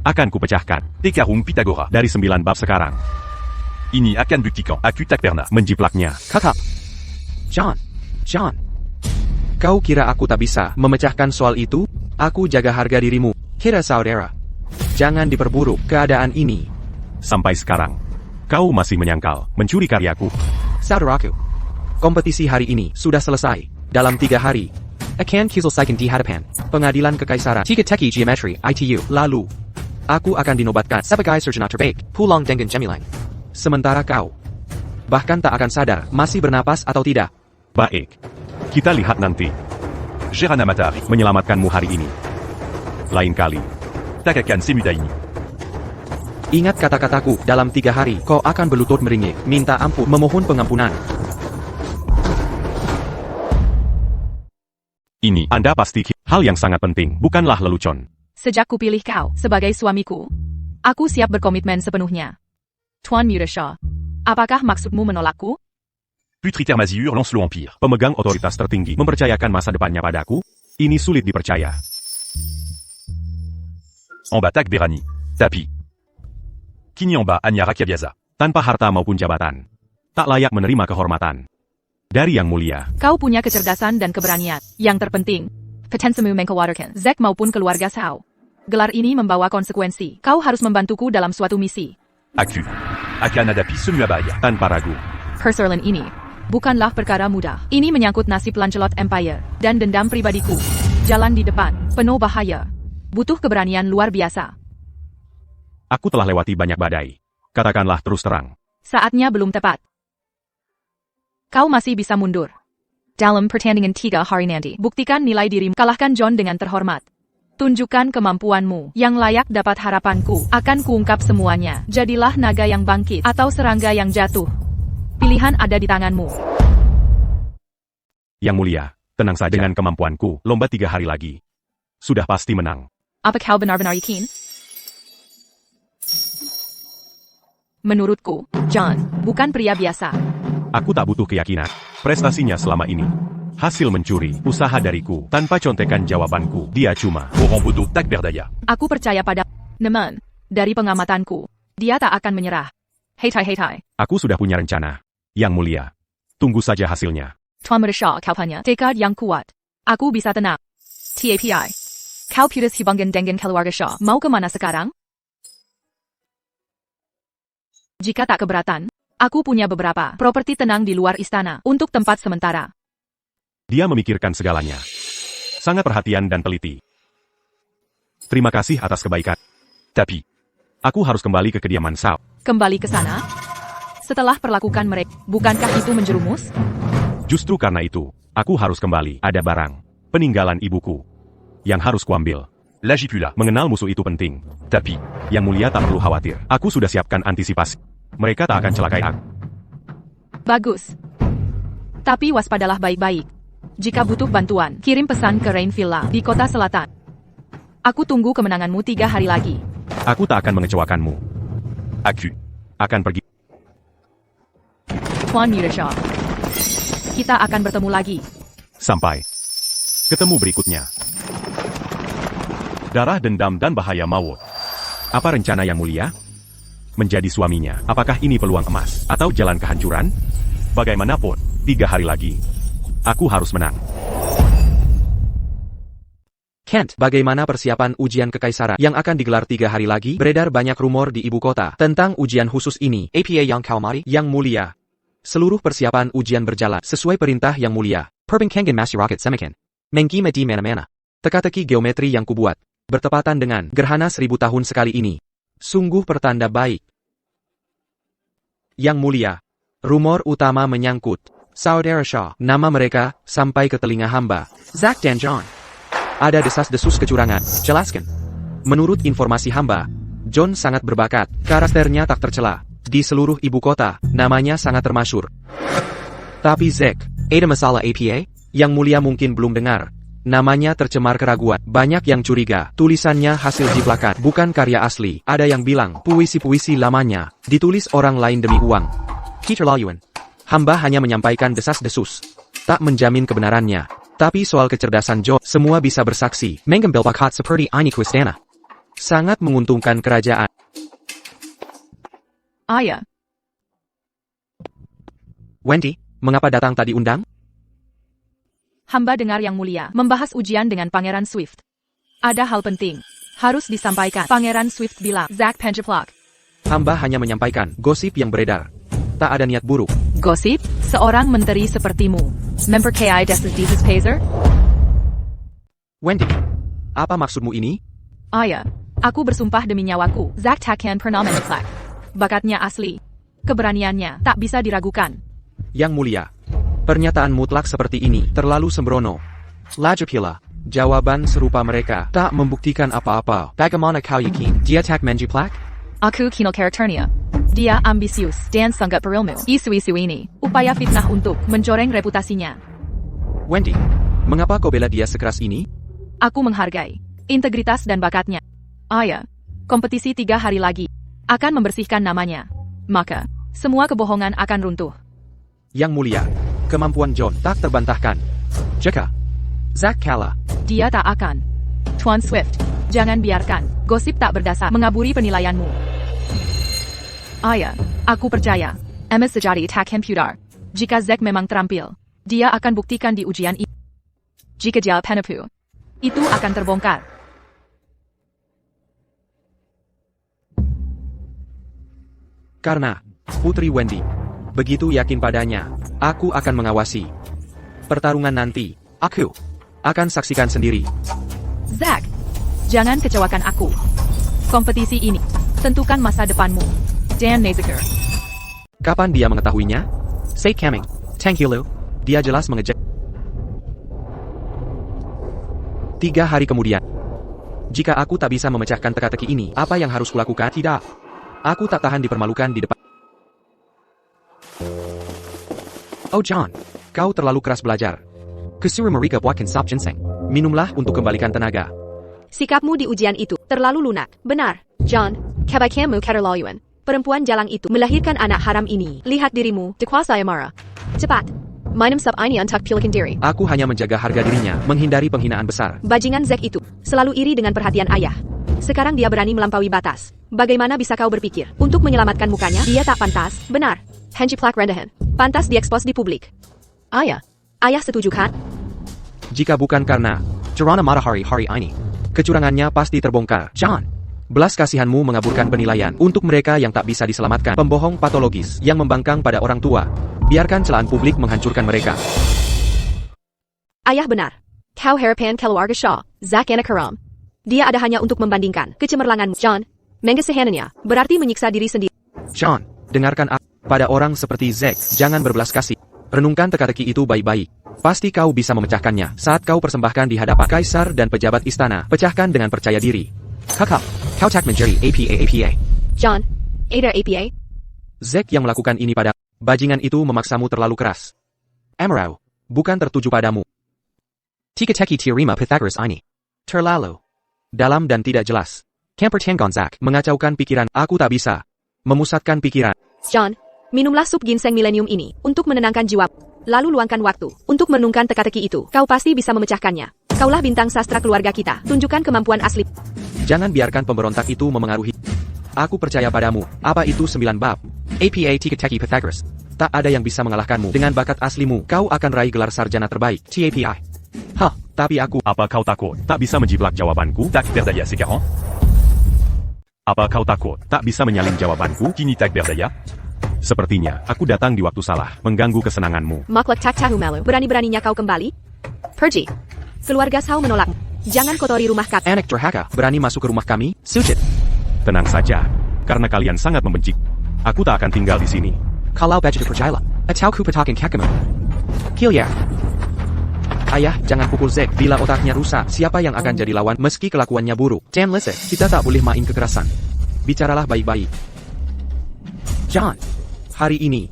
Akan kupecahkan. Tekarung Pitagora. Dari 9 bab sekarang. Ini akan buktikan aku tak pernah Menjiplaknya. Kakak. John. Kau kira aku tak bisa memecahkan soal itu? Aku jaga harga dirimu, kira saudara. Jangan diperburuk keadaan ini. Sampai sekarang, kau masih menyangkal, mencuri karyaku. Saudaraku. Kompetisi hari ini sudah selesai. Dalam 3 hari. Akan kiselsikan di hadapan Pengadilan Kekaisaran Tiga Teki Geometri ITU. Lalu, aku akan dinobatkan sebagai sarjana terbaik pulang dengan gemilang. Sementara kau bahkan tak akan sadar masih bernapas atau tidak. Baik. Kita lihat nanti. Gerana Matari. Menyelamatkanmu hari ini. Lain kali. Tak akan semudah ini. Ingat kata-kataku, dalam 3 hari kau akan berlutut meringik, minta ampun, memohon pengampunan. Ini, Anda pasti hal yang sangat penting, bukanlah lelucon. Sejak kupilih kau sebagai suamiku, aku siap berkomitmen sepenuhnya. Tuan Murashaw, apakah maksudmu menolakku? Putri Termaziur lance l'Empire. Pemegang otoritas tertinggi mempercayakan masa depannya padaku? Ini sulit dipercaya. En bas Tak Berani. Tapi. Kini en bas Anya Rakabiaza. Tanpa harta maupun jabatan. Tak layak menerima kehormatan. Dari Yang Mulia. Kau punya kecerdasan dan keberanian. Yang terpenting, potensimu mengkhawatirkan Zack maupun keluarga Sao. Gelar ini membawa konsekuensi. Kau harus membantuku dalam suatu misi. Aku akan hadapi semua bahaya. Tanpa ragu. Persoalan ini bukanlah perkara mudah. Ini menyangkut nasib Lancelot Empire dan dendam pribadiku. Jalan di depan, penuh bahaya. Butuh keberanian luar biasa. Aku telah lewati banyak badai. Katakanlah terus terang. Saatnya belum tepat. Kau masih bisa mundur. Dalam pertandingan 3 hari nanti, buktikan nilai dirimu. Kalahkan John dengan terhormat. Tunjukkan kemampuanmu. Yang layak dapat harapanku. Akan kuungkap semuanya. Jadilah naga yang bangkit atau serangga yang jatuh. Pilihan ada di tanganmu. Yang Mulia, tenang saja. Dengan kemampuanku, lomba 3 hari lagi. Sudah pasti menang. Apa kau benar-benar yakin? Menurutku, John bukan pria biasa. Aku tak butuh keyakinan. Prestasinya selama ini. Hasil mencuri, usaha dariku, tanpa contekan jawabanku. Dia cuma Orang bodoh tak berdaya. Aku percaya pada Neman. Dari pengamatanku, dia tak akan menyerah. Hei. Aku sudah punya rencana. Yang Mulia. Tunggu saja hasilnya. Tuan Murashaw, kau punya tekad yang kuat. Aku bisa tenang. TAPI. Kau putus hubungan dengan keluarga Shaw. Mau kemana sekarang? Jika tak keberatan, aku punya beberapa properti tenang di luar istana untuk tempat sementara. Dia memikirkan segalanya. Sangat perhatian dan teliti. Terima kasih atas kebaikan. Tapi. Aku harus kembali ke kediaman Sao. Kembali ke sana? Setelah perlakukan mereka, bukankah itu menjerumus? Justru karena itu, aku harus kembali. Ada barang. Peninggalan ibuku. Yang harus kuambil. Lagi pula. Mengenal musuh itu penting. Tapi. Yang Mulia tak perlu khawatir. Aku sudah siapkan antisipasi. Mereka tak akan celakai aku. Bagus. Tapi waspadalah baik-baik. Jika butuh bantuan, kirim pesan ke Rain Villa di kota selatan. Aku tunggu kemenanganmu 3 hari lagi. Aku tak akan mengecewakanmu. Aku akan pergi. Tuan Murashaw. Kita akan bertemu lagi. Sampai ketemu berikutnya. Darah dendam dan bahaya maut. Apa rencana Yang Mulia? Menjadi suaminya. Apakah ini peluang emas atau jalan kehancuran? Bagaimanapun, 3 hari lagi. Aku harus menang. Kent, bagaimana persiapan ujian kekaisaran yang akan digelar 3 hari lagi? Beredar banyak rumor di ibu kota tentang ujian khusus ini. APA Yang Kaumari, Yang Mulia. Seluruh persiapan ujian berjalan sesuai perintah Yang Mulia. Perbincangan masyarakat semakin menggima di mana-mana. Teka-teki geometri yang kubuat bertepatan dengan gerhana 1000 tahun sekali ini. Sungguh pertanda baik. Yang Mulia. Rumor utama menyangkut Saudara Shaw. Nama mereka sampai ke telinga hamba. Zack dan John. Ada desas-desus kecurangan. Jelaskan. Menurut informasi hamba, John sangat berbakat. Karakternya tak tercela. Di seluruh ibu kota, namanya sangat termasyur. Tapi Zack, ada masalah APA? Yang Mulia mungkin belum dengar. Namanya tercemar keraguan. Banyak yang curiga. Tulisannya hasil jiplakan, bukan karya asli. Ada yang bilang, puisi-puisi lamanya ditulis orang lain demi uang. Keterlaluan. Hamba hanya menyampaikan desas-desus. Tak menjamin kebenarannya. Tapi soal kecerdasan John, semua bisa bersaksi. Mengambil bakat seperti ini Kwistana. Sangat menguntungkan kerajaan. Ayah, Wendy, mengapa datang tadi undang? hamba dengar Yang Mulia membahas ujian dengan Pangeran Swift. Ada hal penting. Harus disampaikan. Pangeran Swift bilang, Zack Penjeplak. Hamba hanya menyampaikan gosip yang beredar. Tak ada niat buruk. Gosip? Seorang menteri sepertimu mempercayai desas-desus Pazer? Wendy, apa maksudmu ini? Ayah, aku bersumpah demi nyawaku, Zack takkan pernah menjeplak. Bakatnya asli. Keberaniannya tak bisa diragukan. Yang Mulia, pernyataan mutlak seperti ini terlalu sembrono. Lagipula, jawaban serupa mereka tak membuktikan apa-apa. Bagaimana kau yakin dia tak menjiplak? Aku kenal karakternya. Dia ambisius dan sangat berilmu. Isu-isu ini, upaya fitnah untuk mencoreng reputasinya. Wendy, mengapa kau bela dia sekeras ini? Aku menghargai integritas dan bakatnya. Ayah, kompetisi 3 hari lagi akan membersihkan namanya. Maka, semua kebohongan akan runtuh. Yang Mulia, kemampuan John tak terbantahkan. Jika Zack kalah, Dia tak akan. Tuan Swift, jangan biarkan gosip tak berdasar mengaburi penilaianmu. Ayah, aku percaya. MS sejati takkan pudar. Jika Zack memang terampil, dia akan buktikan di ujian ini. Jika dia penipu, itu akan terbongkar. karena Putri Wendy begitu yakin padanya, aku akan mengawasi pertarungan nanti. Aku akan saksikan sendiri. Zack, jangan kecewakan aku. Kompetisi ini tentukan masa depanmu. Dan Nezaker. Kapan dia mengetahuinya? Say coming. Thank you, Lou. Dia jelas mengejek. 3 hari kemudian. Jika aku tak bisa memecahkan teka-teki ini, apa yang harus kulakukan? Tidak. Aku tak tahan dipermalukan di depan. Oh John, kau terlalu keras belajar. Kesuruh mereka buatkan sop ginseng. Minumlah untuk kembalikan tenaga. Sikapmu di ujian itu terlalu lunak. Benar, John. Kebaikanmu keterlaluan. Perempuan jalang itu melahirkan anak haram ini. Lihat dirimu, dikuasai marah. Cepat. Minum sub ini untuk pulihkan diri. Aku hanya menjaga harga dirinya, menghindari penghinaan besar. Bajingan Zack itu selalu iri dengan perhatian ayah. Sekarang dia berani melampaui batas. Bagaimana bisa kau berpikir untuk menyelamatkan mukanya? Dia tak pantas. Benar. Henjiplak rendahan. Pantas diekspos di publik. Ayah. Ayah setuju kan? Jika bukan karena Cerana Matahari hari ini, kecurangannya pasti terbongkar. John, belas kasihanmu mengaburkan penilaian untuk mereka yang tak bisa diselamatkan. Pembohong patologis yang membangkang pada orang tua. Biarkan celaan publik menghancurkan mereka. Ayah benar. Kau harapan keluarga Shaw, Zack anak haram. Dia ada hanya untuk membandingkan kecemerlanganmu. John, menggesehannya berarti menyiksa diri sendiri. John, dengarkan aku. Pada orang seperti Zack, jangan berbelas kasih. Renungkan teka-teki itu baik-baik. Pasti kau bisa memecahkannya saat kau persembahkan di hadapan kaisar dan pejabat istana. Pecahkan dengan percaya diri. Kakak, kau tak menjadi APA. John, ada APA? Zack yang melakukan ini pada bajingan itu memaksamu terlalu keras. Emerald, bukan tertuju padamu. Teka-teki teorema Pythagoras ini terlalu dalam dan tidak jelas. Kempertengan Zack mengacaukan pikiran. Aku tak bisa memusatkan pikiran. John, minumlah sup ginseng milenium ini untuk menenangkan jiwa. Lalu luangkan waktu untuk merenungkan teka-teki itu. Kau pasti bisa memecahkannya. Kaulah bintang sastra keluarga kita. Tunjukkan kemampuan asli. Jangan biarkan pemberontak itu memengaruhi. Aku percaya padamu. Apa itu 9 bab? APA Teka-teki Pythagoras. Tak ada yang bisa mengalahkanmu. Dengan bakat aslimu, kau akan raih gelar sarjana terbaik. TAPI. Hah. Tapi aku... Apa kau takut tak bisa menjiplak jawabanku? Tac Berdaya c'est 40. Apa kau takut tak bisa menyalin jawabanku? Kini Tac Berdaya. Sepertinya aku datang di waktu salah, mengganggu kesenanganmu. Maklek tak tahu malu. Berani-beraninya kau kembali? Pergi. Keluarga Sao menolakmu. Jangan kotori rumah kami. Anak durhaka, berani masuk ke rumah kami? Sujit. Tenang saja, karena kalian sangat membenci. Aku tak akan tinggal di sini. Kalau baju percayalah. Atau ku petakin kakimu. Kill ya. Ayah, jangan pukul Zack. Bila otaknya rusak, siapa yang akan jadi lawan meski kelakuannya buruk? Dan listen, kita tak boleh main kekerasan. Bicaralah baik-baik. John, hari ini,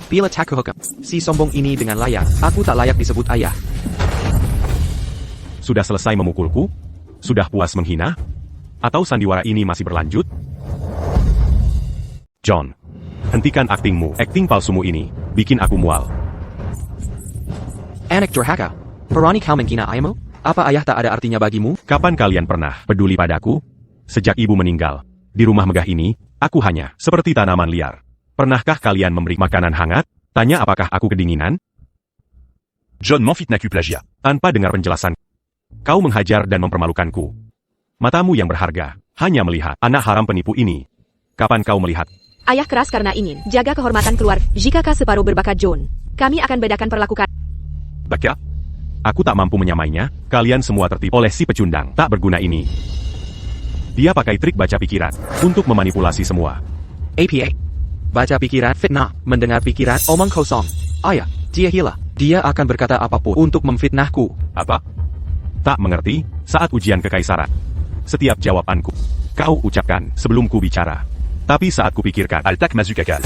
bila tak kuhukum, si sombong ini dengan layak, aku tak layak disebut ayah. Sudah selesai memukulku? Sudah puas menghina? Atau sandiwara ini masih berlanjut? John, hentikan aktingmu. Akting palsumu ini bikin aku mual. Anak durhaka, berani kau menghina ayahmu? Apa ayah tak ada artinya bagimu? Kapan kalian pernah peduli padaku? Sejak ibu meninggal, di rumah megah ini, aku hanya seperti tanaman liar. Pernahkah kalian memberi makanan hangat? Tanya apakah aku kedinginan? John m'enfitnacu plagiat. Tanpa dengar penjelasan, kau menghajar dan mempermalukanku. Matamu yang berharga hanya melihat anak haram penipu ini. Kapan kau melihat? Ayah keras karena ingin jaga kehormatan keluarga. Jika kau separuh berbakat John, kami akan bedakan perlakukan. Baka? Aku tak mampu menyamainya. Kalian semua tertipu oleh si pecundang tak berguna ini. Dia pakai trik baca pikiran untuk memanipulasi semua. APA. Baca pikiran, fitnah, mendengar pikiran, omong kosong. Ayah, dia gila. Dia akan berkata apapun untuk memfitnahku. Apa? Tak mengerti? Saat ujian kekaisaran, setiap jawabanku kau ucapkan sebelum ku bicara. Tapi saat ku pikirkan, Altak Mazukakal.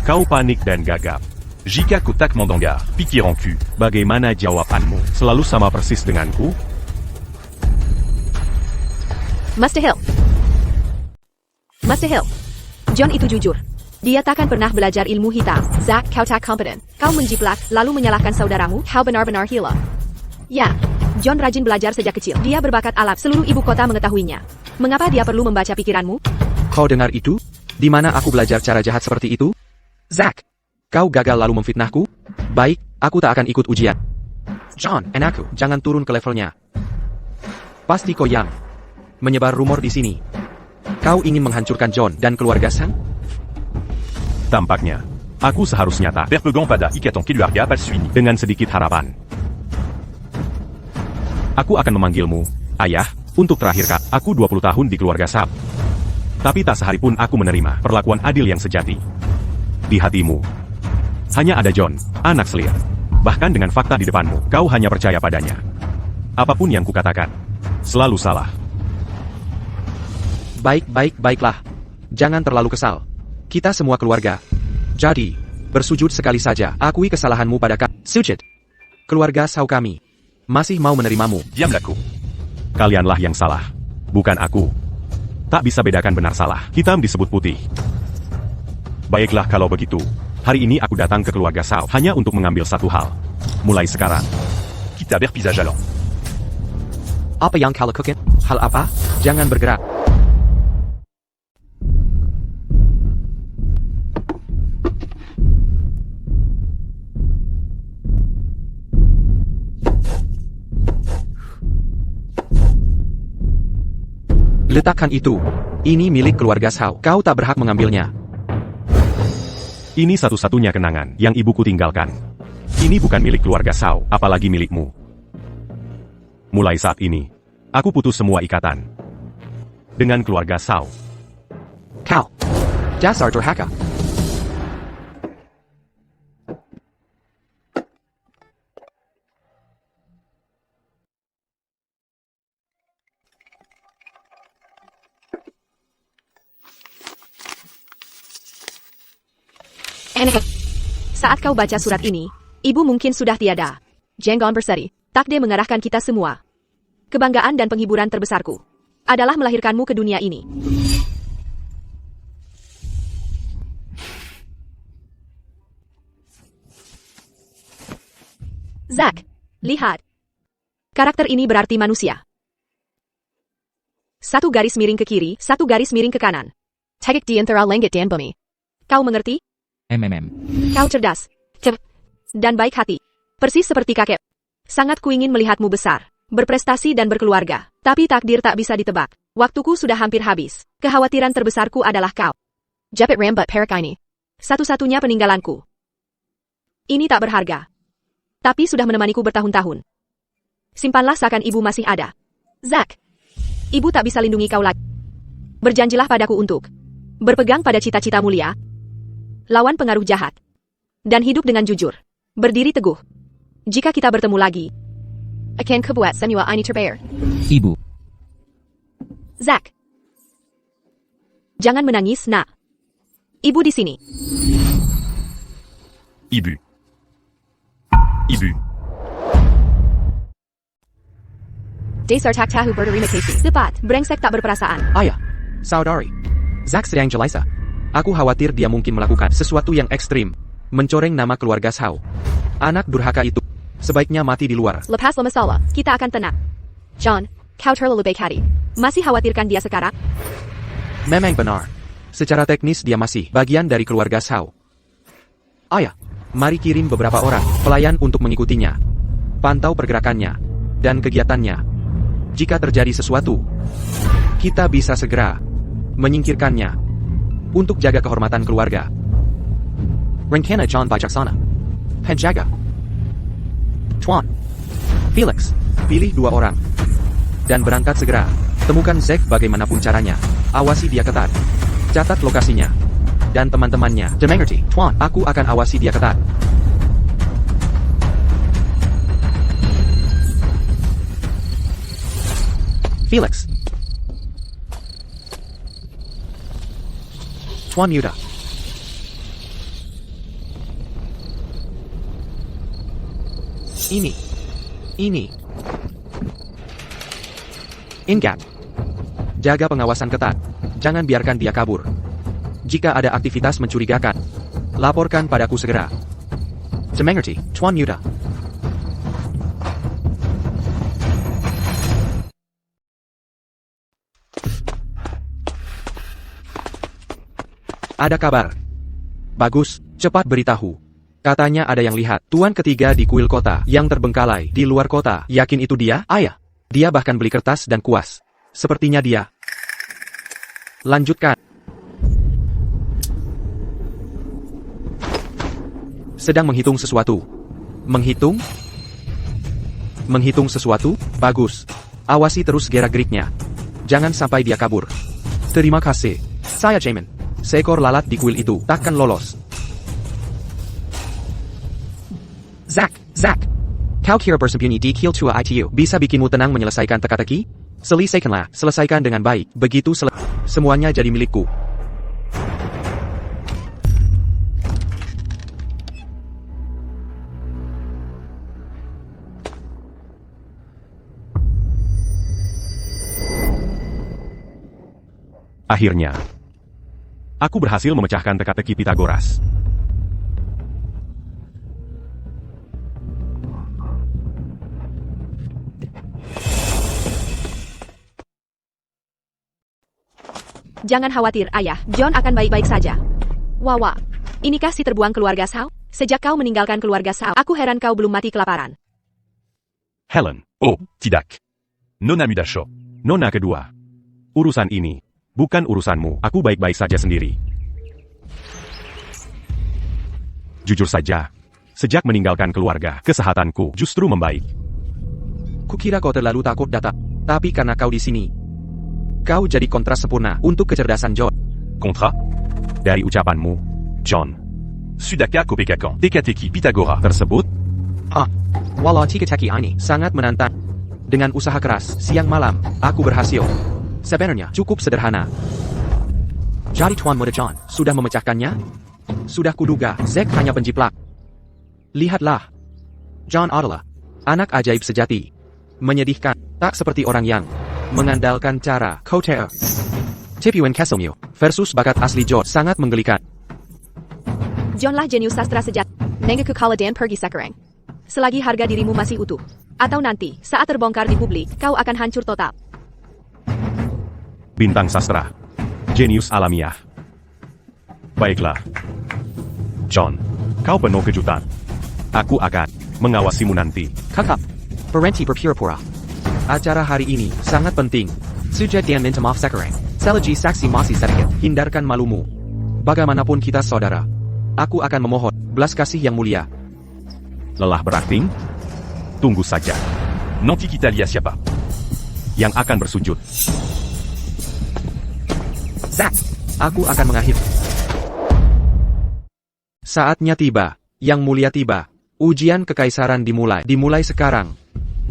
kau panik dan gagap. Jika Kotak Mandangar. Piquer en cul. Bagaimana jawabanmu? Selalu sama persis denganku? Master Hill. Master Hill. John itu jujur. Dia takkan pernah belajar ilmu hitam. Zack, kau tak kompeten. Kau menjiplak, lalu menyalahkan saudaramu. Kau benar-benar gila. Ya, John rajin belajar sejak kecil. Dia berbakat alat. Seluruh ibu kota mengetahuinya. Mengapa dia perlu membaca pikiranmu? Kau dengar itu? Di mana aku belajar cara jahat seperti itu? Zack, kau gagal lalu memfitnahku? Baik, aku tak akan ikut ujian. John, anakku, jangan turun ke levelnya. Pasti kau yang menyebar rumor di sini. Kau ingin menghancurkan John dan keluarga Sang? Tampaknya, aku seharusnya tak Perpegan pada ikaton keluarga palsuini. dengan sedikit harapan. Aku akan memanggilmu, Ayah, untuk terakhir kali. Aku 20 tahun di keluarga Sab. Tapi tak sehari pun aku menerima perlakuan adil yang sejati. Di hatimu, hanya ada John, anak selir. Bahkan dengan fakta di depanmu, kau hanya percaya padanya. Apapun yang kukatakan, selalu salah. Baiklah. Jangan terlalu kesal. Kita semua keluarga. Jadi, bersujud sekali saja. Akui kesalahanmu pada kami. Sujud. Keluarga Sao kami masih mau menerimamu. Diam laku. Kalianlah yang salah, bukan aku. Tak bisa bedakan benar salah. Hitam disebut putih. Baiklah kalau begitu. Hari ini aku datang ke keluarga Sao hanya untuk mengambil satu hal. Mulai sekarang, Kita berpisage allant. Apa yang kau lakukan? Hal apa? Jangan bergerak. Letakkan itu. Ini milik keluarga Sao. Kau tak berhak mengambilnya. ini satu-satunya kenangan yang ibuku tinggalkan. Ini bukan milik keluarga Sao, apalagi milikmu. Mulai saat ini, aku putus semua ikatan dengan keluarga Sao. Kau. Dasar durhaka. Saat kau baca surat ini, ibu mungkin sudah tiada. Jenggon berseri, takdir mengarahkan kita semua. Kebanggaan dan penghiburan terbesarku adalah melahirkanmu ke dunia ini. Zack, lihat. Karakter ini berarti manusia. Satu garis miring ke kiri, satu garis miring ke kanan. Tegak di antara langit dan bumi. Kau mengerti? MMM. Kau cerdas, dan baik hati. Persis seperti kakek. Sangat kuingin melihatmu besar, berprestasi dan berkeluarga. Tapi takdir tak bisa ditebak. Waktuku sudah hampir habis. Kekhawatiran terbesarku adalah kau. Jepit Rambut Perak ini. Satu-satunya peninggalanku. Ini tak berharga. Tapi sudah menemaniku bertahun-tahun. Simpanlah seakan ibu masih ada. Zack. Ibu tak bisa lindungi kau lagi. Berjanjilah padaku untuk berpegang pada cita-cita mulia, lawan pengaruh jahat, dan hidup dengan jujur. Berdiri teguh. Jika kita bertemu lagi, akan kubuat semua ini terbayar. Ibu. Zack. Jangan menangis, nak. Ibu di sini. Ibu. Ibu. Dasar tak tahu berterima kasih. Tepat, brengsek tak berperasaan. Ayah, saudari. Zack sedang jelisa. Aku khawatir dia mungkin melakukan sesuatu yang ekstrim. Mencoreng nama keluarga Shao. Anak durhaka itu sebaiknya mati di luar. Lepas masalah, kita akan tenang. John, kau terlalu baik hati. Masih khawatirkan dia sekarang? Memang benar. Secara teknis dia masih bagian dari keluarga Shao. Ayah, mari kirim beberapa orang pelayan untuk mengikutinya. Pantau pergerakannya dan kegiatannya. Jika terjadi sesuatu, kita bisa segera menyingkirkannya untuk jaga kehormatan keluarga. Rencana John bijaksana. Penjaga. Tuan. Felix, pilih 2 orang. Dan berangkat segera. Temukan Zack bagaimanapun caranya. Awasi dia ketat. Catat lokasinya. Dan teman-temannya. Dimengerti, Tuan. Aku akan awasi dia ketat. Felix. Tuan Yuda. Ini. Ingat. Jaga pengawasan ketat. Jangan biarkan dia kabur. Jika ada aktivitas mencurigakan, laporkan padaku segera. Dimengerti, Tuan Yuda. Ada kabar. Bagus, cepat beritahu. Katanya ada yang lihat tuan ketiga di kuil kota yang terbengkalai di luar kota. Yakin itu dia? Ayah. Dia bahkan beli kertas dan kuas. Sepertinya dia. Lanjutkan. Sedang menghitung sesuatu. Menghitung? Menghitung sesuatu? Bagus. Awasi terus gerak-geriknya. Jangan sampai dia kabur. Terima kasih. Saya Jamin. Seekor lalat di kuil itu takkan lolos. Zack. Kau kira bersembunyi di kuil tua itu bisa bikinmu tenang menyelesaikan teka-teki? Selesaikan dengan baik. Begitu semuanya jadi milikku. Akhirnya, aku berhasil memecahkan teka-teki Pitagoras. Jangan khawatir, ayah. John akan baik-baik saja. Wawa, inikah si terbuang keluarga Shao? Sejak kau meninggalkan keluarga Shao, aku heran kau belum mati kelaparan. Helen. Oh, tidak. Nona Mudasho. Nona kedua. Urusan ini bukan urusanmu. Aku baik-baik saja sendiri. Jujur saja, sejak meninggalkan keluarga, kesehatanku justru membaik. Kukira kau terlalu takut datang, tapi karena kau di sini, kau jadi kontras sempurna untuk kecerdasan John. Kontra? Dari ucapanmu, John, Sudaka Kopekakan. Tekateki Pitagora. tersebut Walau teka-teki ini sangat menantang. Dengan usaha keras, siang malam, aku berhasil. Sebenarnya cukup sederhana. Jadi Tuan Muda John sudah memecahkannya? Sudah kuduga, Zack hanya penjiplak. Lihatlah. John adalah anak ajaib sejati. Menyedihkan, tak seperti orang yang mengandalkan cara Kotea. Tipuan Kesselmu versus bakat asli John sangat menggelikan. John lah jenius sastra sejati. Nengaku kala dan pergi sekarang. Selagi harga dirimu masih utuh. Atau nanti, saat terbongkar di publik, kau akan hancur total. bintang sastra, jenius alamiah. Baiklah, John, kau penuh kejutan. Aku akan mengawasimu nanti. Kakak, Berhenti berpura-pura. Acara hari ini sangat penting. Sujud dan minta maaf sekarang. Selagi saksi masih sedikit. Hindarkan malumu. Bagaimanapun kita saudara. Aku akan memohon belas kasih yang mulia. Lelah berakting? Tunggu saja. Nanti kita lihat siapa. Yang akan bersujud. Zack, aku akan mengakhiri. Saatnya tiba. Yang mulia tiba. Ujian kekaisaran dimulai. Dimulai sekarang.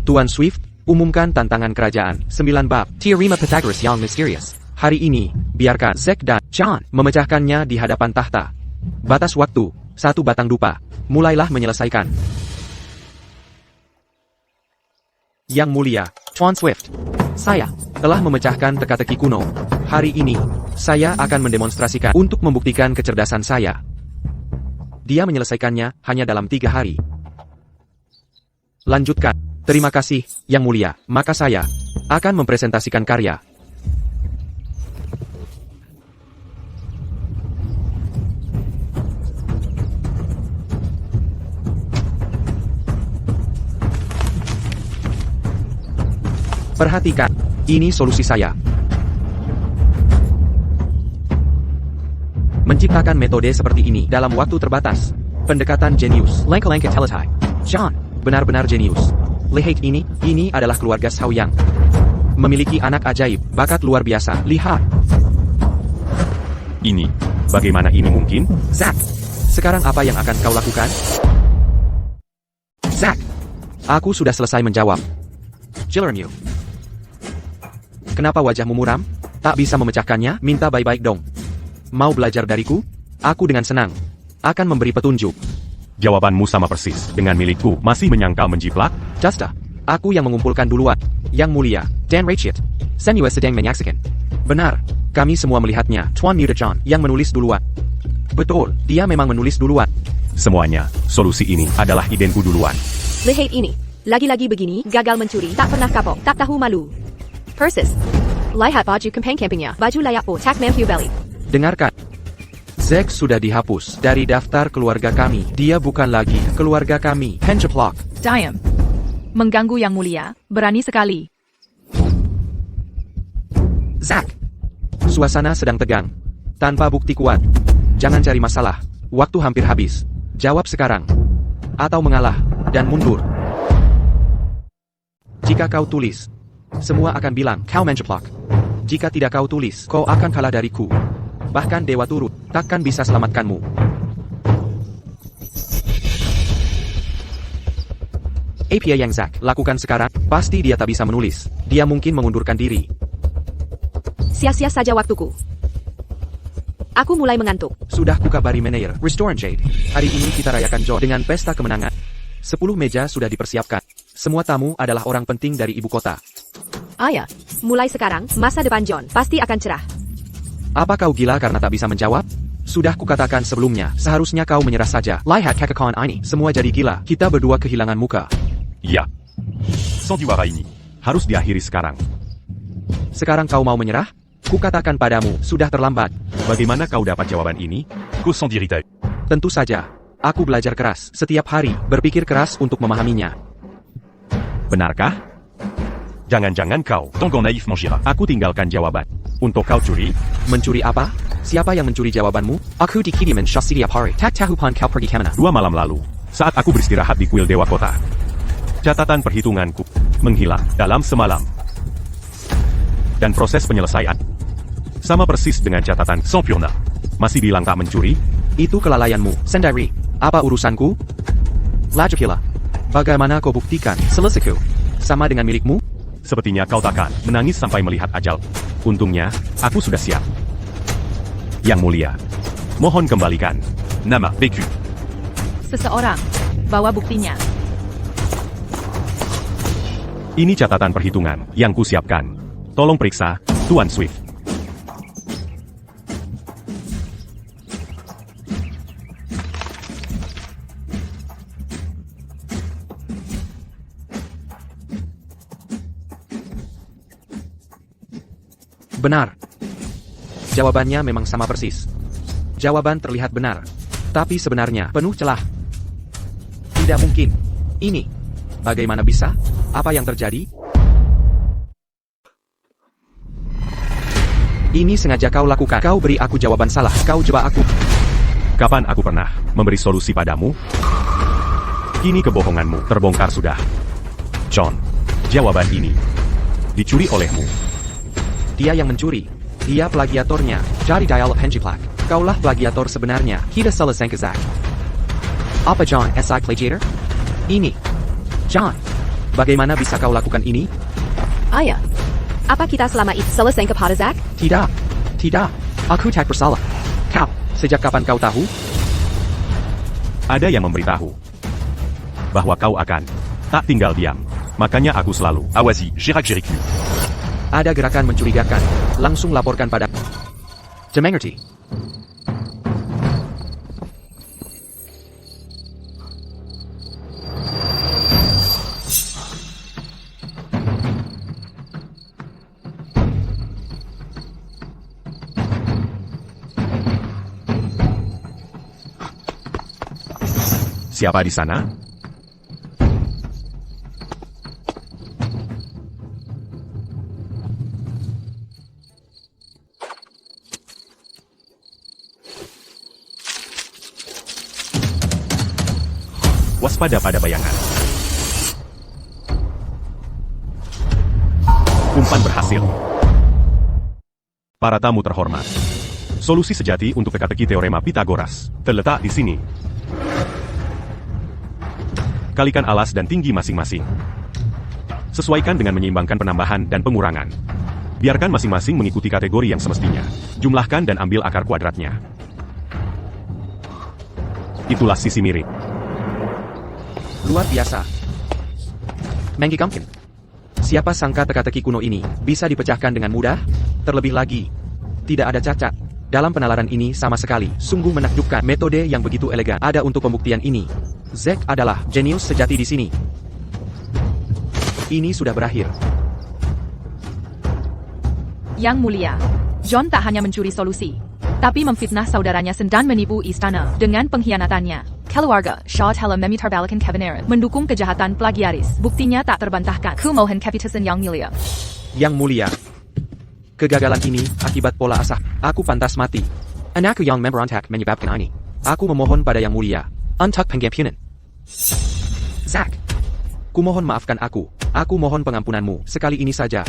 Tuan Swift, umumkan tantangan kerajaan. 9 bab. Teorema Pythagoras yang misterius. Hari ini, biarkan Zack dan John memecahkannya di hadapan tahta. Batas waktu, 1 batang dupa. Mulailah menyelesaikan. Yang mulia, Tuan Swift. Saya telah memecahkan teka-teki kuno. Hari ini, saya akan mendemonstrasikan untuk membuktikan kecerdasan saya. Dia menyelesaikannya hanya dalam 3 hari. Lanjutkan. Terima kasih, Yang Mulia. Maka saya akan mempresentasikan karya. Perhatikan, ini solusi saya. Menciptakan metode seperti ini dalam waktu terbatas. Pendekatan jenius. Langkah-langkah teletai. John, benar-benar jenius. Lihat ini adalah keluarga Shaoyang. Memiliki anak ajaib, bakat luar biasa. Lihat. Ini, bagaimana ini mungkin? Zack, sekarang apa yang akan kau lakukan? Zack, aku sudah selesai menjawab. Jillermew. Kenapa wajahmu muram? Tak bisa memecahkannya? Minta baik-baik dong. Mau belajar dariku? Aku dengan senang akan memberi petunjuk. Jawabanmu sama persis dengan milikku. Masih menyangkal menjiplak? Justa, aku yang mengumpulkan duluan. Yang Mulia, Dan Ratchet. Senua sedang menyaksikan. Benar, kami semua melihatnya. Tuan Muda John yang menulis duluan. Betul, dia memang menulis duluan. Semuanya, solusi ini adalah idenku duluan. Lihat ini. Lagi-lagi begini, gagal mencuri, tak pernah kapok, tak tahu malu. Persis. Lihat baju camping-campingnya, baju layak po, tak mempu beli. Dengarkan. Zack sudah dihapus dari daftar keluarga kami. Dia bukan lagi keluarga kami. Penjeplak. Diam. Mengganggu Yang Mulia, berani sekali. Zack. Suasana sedang tegang. Tanpa bukti kuat. Jangan cari masalah. Waktu hampir habis. Jawab sekarang. Atau mengalah dan mundur. Jika kau tulis, semua akan bilang kau menjeplak. Jika tidak kau tulis, kau akan kalah dariku. Bahkan dewa turut takkan bisa selamatkanmu. Apa yang Zack lakukan sekarang? Pasti dia tak bisa menulis. Dia mungkin mengundurkan diri. Sia-sia saja waktuku. Aku mulai mengantuk. Sudah kukabari manajer Restaurant Jade. Hari ini kita rayakan John dengan pesta kemenangan. 10 meja sudah dipersiapkan. Semua tamu adalah orang penting dari ibu kota. Ayah, mulai sekarang, masa depan John pasti akan cerah. Apa kau gila karena tak bisa menjawab? Sudah kukatakan sebelumnya, seharusnya kau menyerah saja. Lihat kekekon ini, semua jadi gila. Kita berdua kehilangan muka. Ya, Sandiwara ini. harus diakhiri sekarang. Sekarang kau mau menyerah? Kukatakan padamu, sudah terlambat. Bagaimana kau dapat jawaban ini? Kau Sandirita. Tentu saja. Aku belajar keras, setiap hari, berpikir keras untuk memahaminya. Benarkah? Jangan-jangan kau, tongkong naif mengira. Aku tinggalkan jawaban. Untuk kau curi? Mencuri apa? Siapa yang mencuri jawabanmu? Aku dikidimen syah setiap hari. Tak tahu pan kau pergi kemana? 2 malam lalu, saat aku beristirahat di kuil Dewa Kota. Catatan perhitunganku menghilang dalam semalam. Dan proses penyelesaian sama persis dengan catatan sempurna. Masih bilang tak mencuri? Itu kelalaianmu, sendiri. Apa urusanku? Lajukila. Bagaimana kau buktikan? Selesaiku. Sama dengan milikmu? Sepertinya kau takkan menangis sampai melihat ajal. Untungnya, aku sudah siap. Yang Mulia, mohon kembalikan Nama, PQ. Seseorang. Bawa buktinya. Ini catatan perhitungan yang kusiapkan. Tolong periksa, Tuan Swift. Benar. Jawabannya memang sama persis. Jawaban terlihat benar. Tapi sebenarnya penuh celah. Tidak mungkin. Ini Bagaimana bisa? Apa yang terjadi? Ini sengaja kau lakukan. Kau beri aku jawaban salah. Kau jebak aku. Kapan aku pernah memberi solusi padamu? Kini kebohonganmu terbongkar sudah. John, jawaban ini dicuri olehmu. Dia yang mencuri. Dia plagiatornya. Jadi dial penjiplak. Kaulah plagiator sebenarnya. Kita salah sangka Zack. Apa John SI plagiator? Ini. John, bagaimana bisa kau lakukan ini? Ayah, apa kita selama itu selesai kepada Zack? Tidak. Tidak. Aku tak bersalah. Kau, sejak kapan kau tahu? Ada yang memberitahu bahwa kau akan tak tinggal diam. Makanya aku selalu Awasi, Girac Jericu. Ada gerakan mencurigakan. Langsung laporkan pada Jemengerti. siapa di sana? Waspada pada bayangan. Umpan berhasil. Para tamu terhormat. Solusi sejati untuk teka-teki teorema Pitagoras terletak di sini. Kalikan alas dan tinggi masing-masing. Sesuaikan dengan menyeimbangkan penambahan dan pengurangan. Biarkan masing-masing mengikuti kategori yang semestinya. Jumlahkan dan ambil akar kuadratnya. Itulah sisi mirip. Luar biasa. Mengki Kamkin. Siapa sangka teka-teki kuno ini bisa dipecahkan dengan mudah? Terlebih lagi, tidak ada cacat. Dalam penalaran ini sama sekali, sungguh menakjubkan. Metode yang begitu elegan ada untuk pembuktian ini. Zack adalah jenius sejati di sini. Ini sudah berakhir. Yang Mulia, John tak hanya mencuri solusi, tapi memfitnah saudaranya dan menipu istana dengan pengkhianatannya. Keluarga Shaw telah memutarbalikkan kebenaran, mendukung kejahatan plagiaris. Buktinya tak terbantahkan. Kumohon kapitasan Yang Mulia. Yang Mulia. Kegagalan ini akibat pola asah. Aku pantas mati. Anakku yang memberontak menyebabkan ini. Aku memohon pada Yang Mulia untuk pengampunan. Zack, kumohon maafkan aku. Aku mohon pengampunanmu sekali ini saja.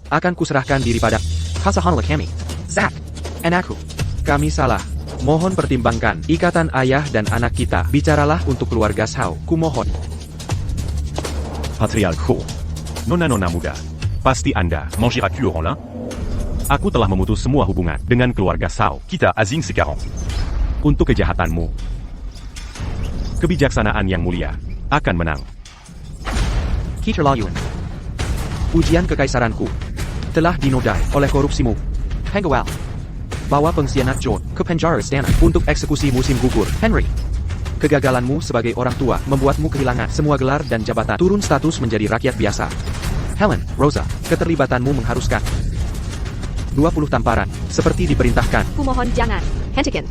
Akan kuserahkan diri pada Kasahanlah kami. Zack, anakku, kami salah. Mohon pertimbangkan ikatan ayah dan anak kita. Bicaralah untuk keluarga Shaw. Kumohon. Patriarko. Nona-nona muda. Pasti Anda. Mon Girac Laurent Lin. Aku telah memutus semua hubungan dengan keluarga Shaw. Kita Azing C40. Untuk kejahatanmu. Kebijaksanaan yang mulia akan menang. Keterlaluan. Ujian kekaisaranku telah dinodai oleh korupsimu. Penggawal. Bawa pengkhianat John ke penjara istana untuk eksekusi musim gugur. Henry. Kegagalanmu sebagai orang tua membuatmu kehilangan semua gelar dan jabatan. Turun status menjadi rakyat biasa. Helen, Rosa, keterlibatanmu mengharuskan 20 tamparan, seperti diperintahkan. Kumohon jangan. Hentikan.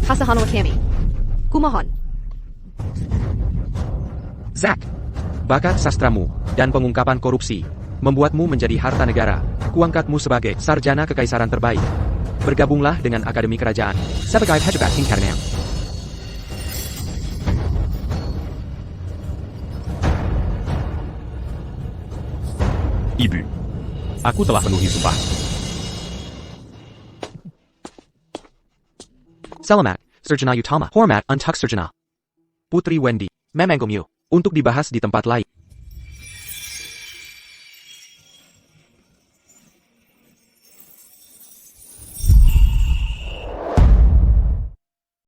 Kasahanlah kami. Kumohon. Zack, bakat sastramu dan pengungkapan korupsi membuatmu menjadi harta negara. Kuangkatmu sebagai sarjana kekaisaran terbaik. Bergabunglah dengan Akademi Kerajaan sebagai pejabat tingkatnya. Ibu, aku telah penuhi sumpah. Selamat, Sarjana Utama. Hormat untuk Sarjana Putri Wendy Memanggomu untuk dibahas di tempat lain.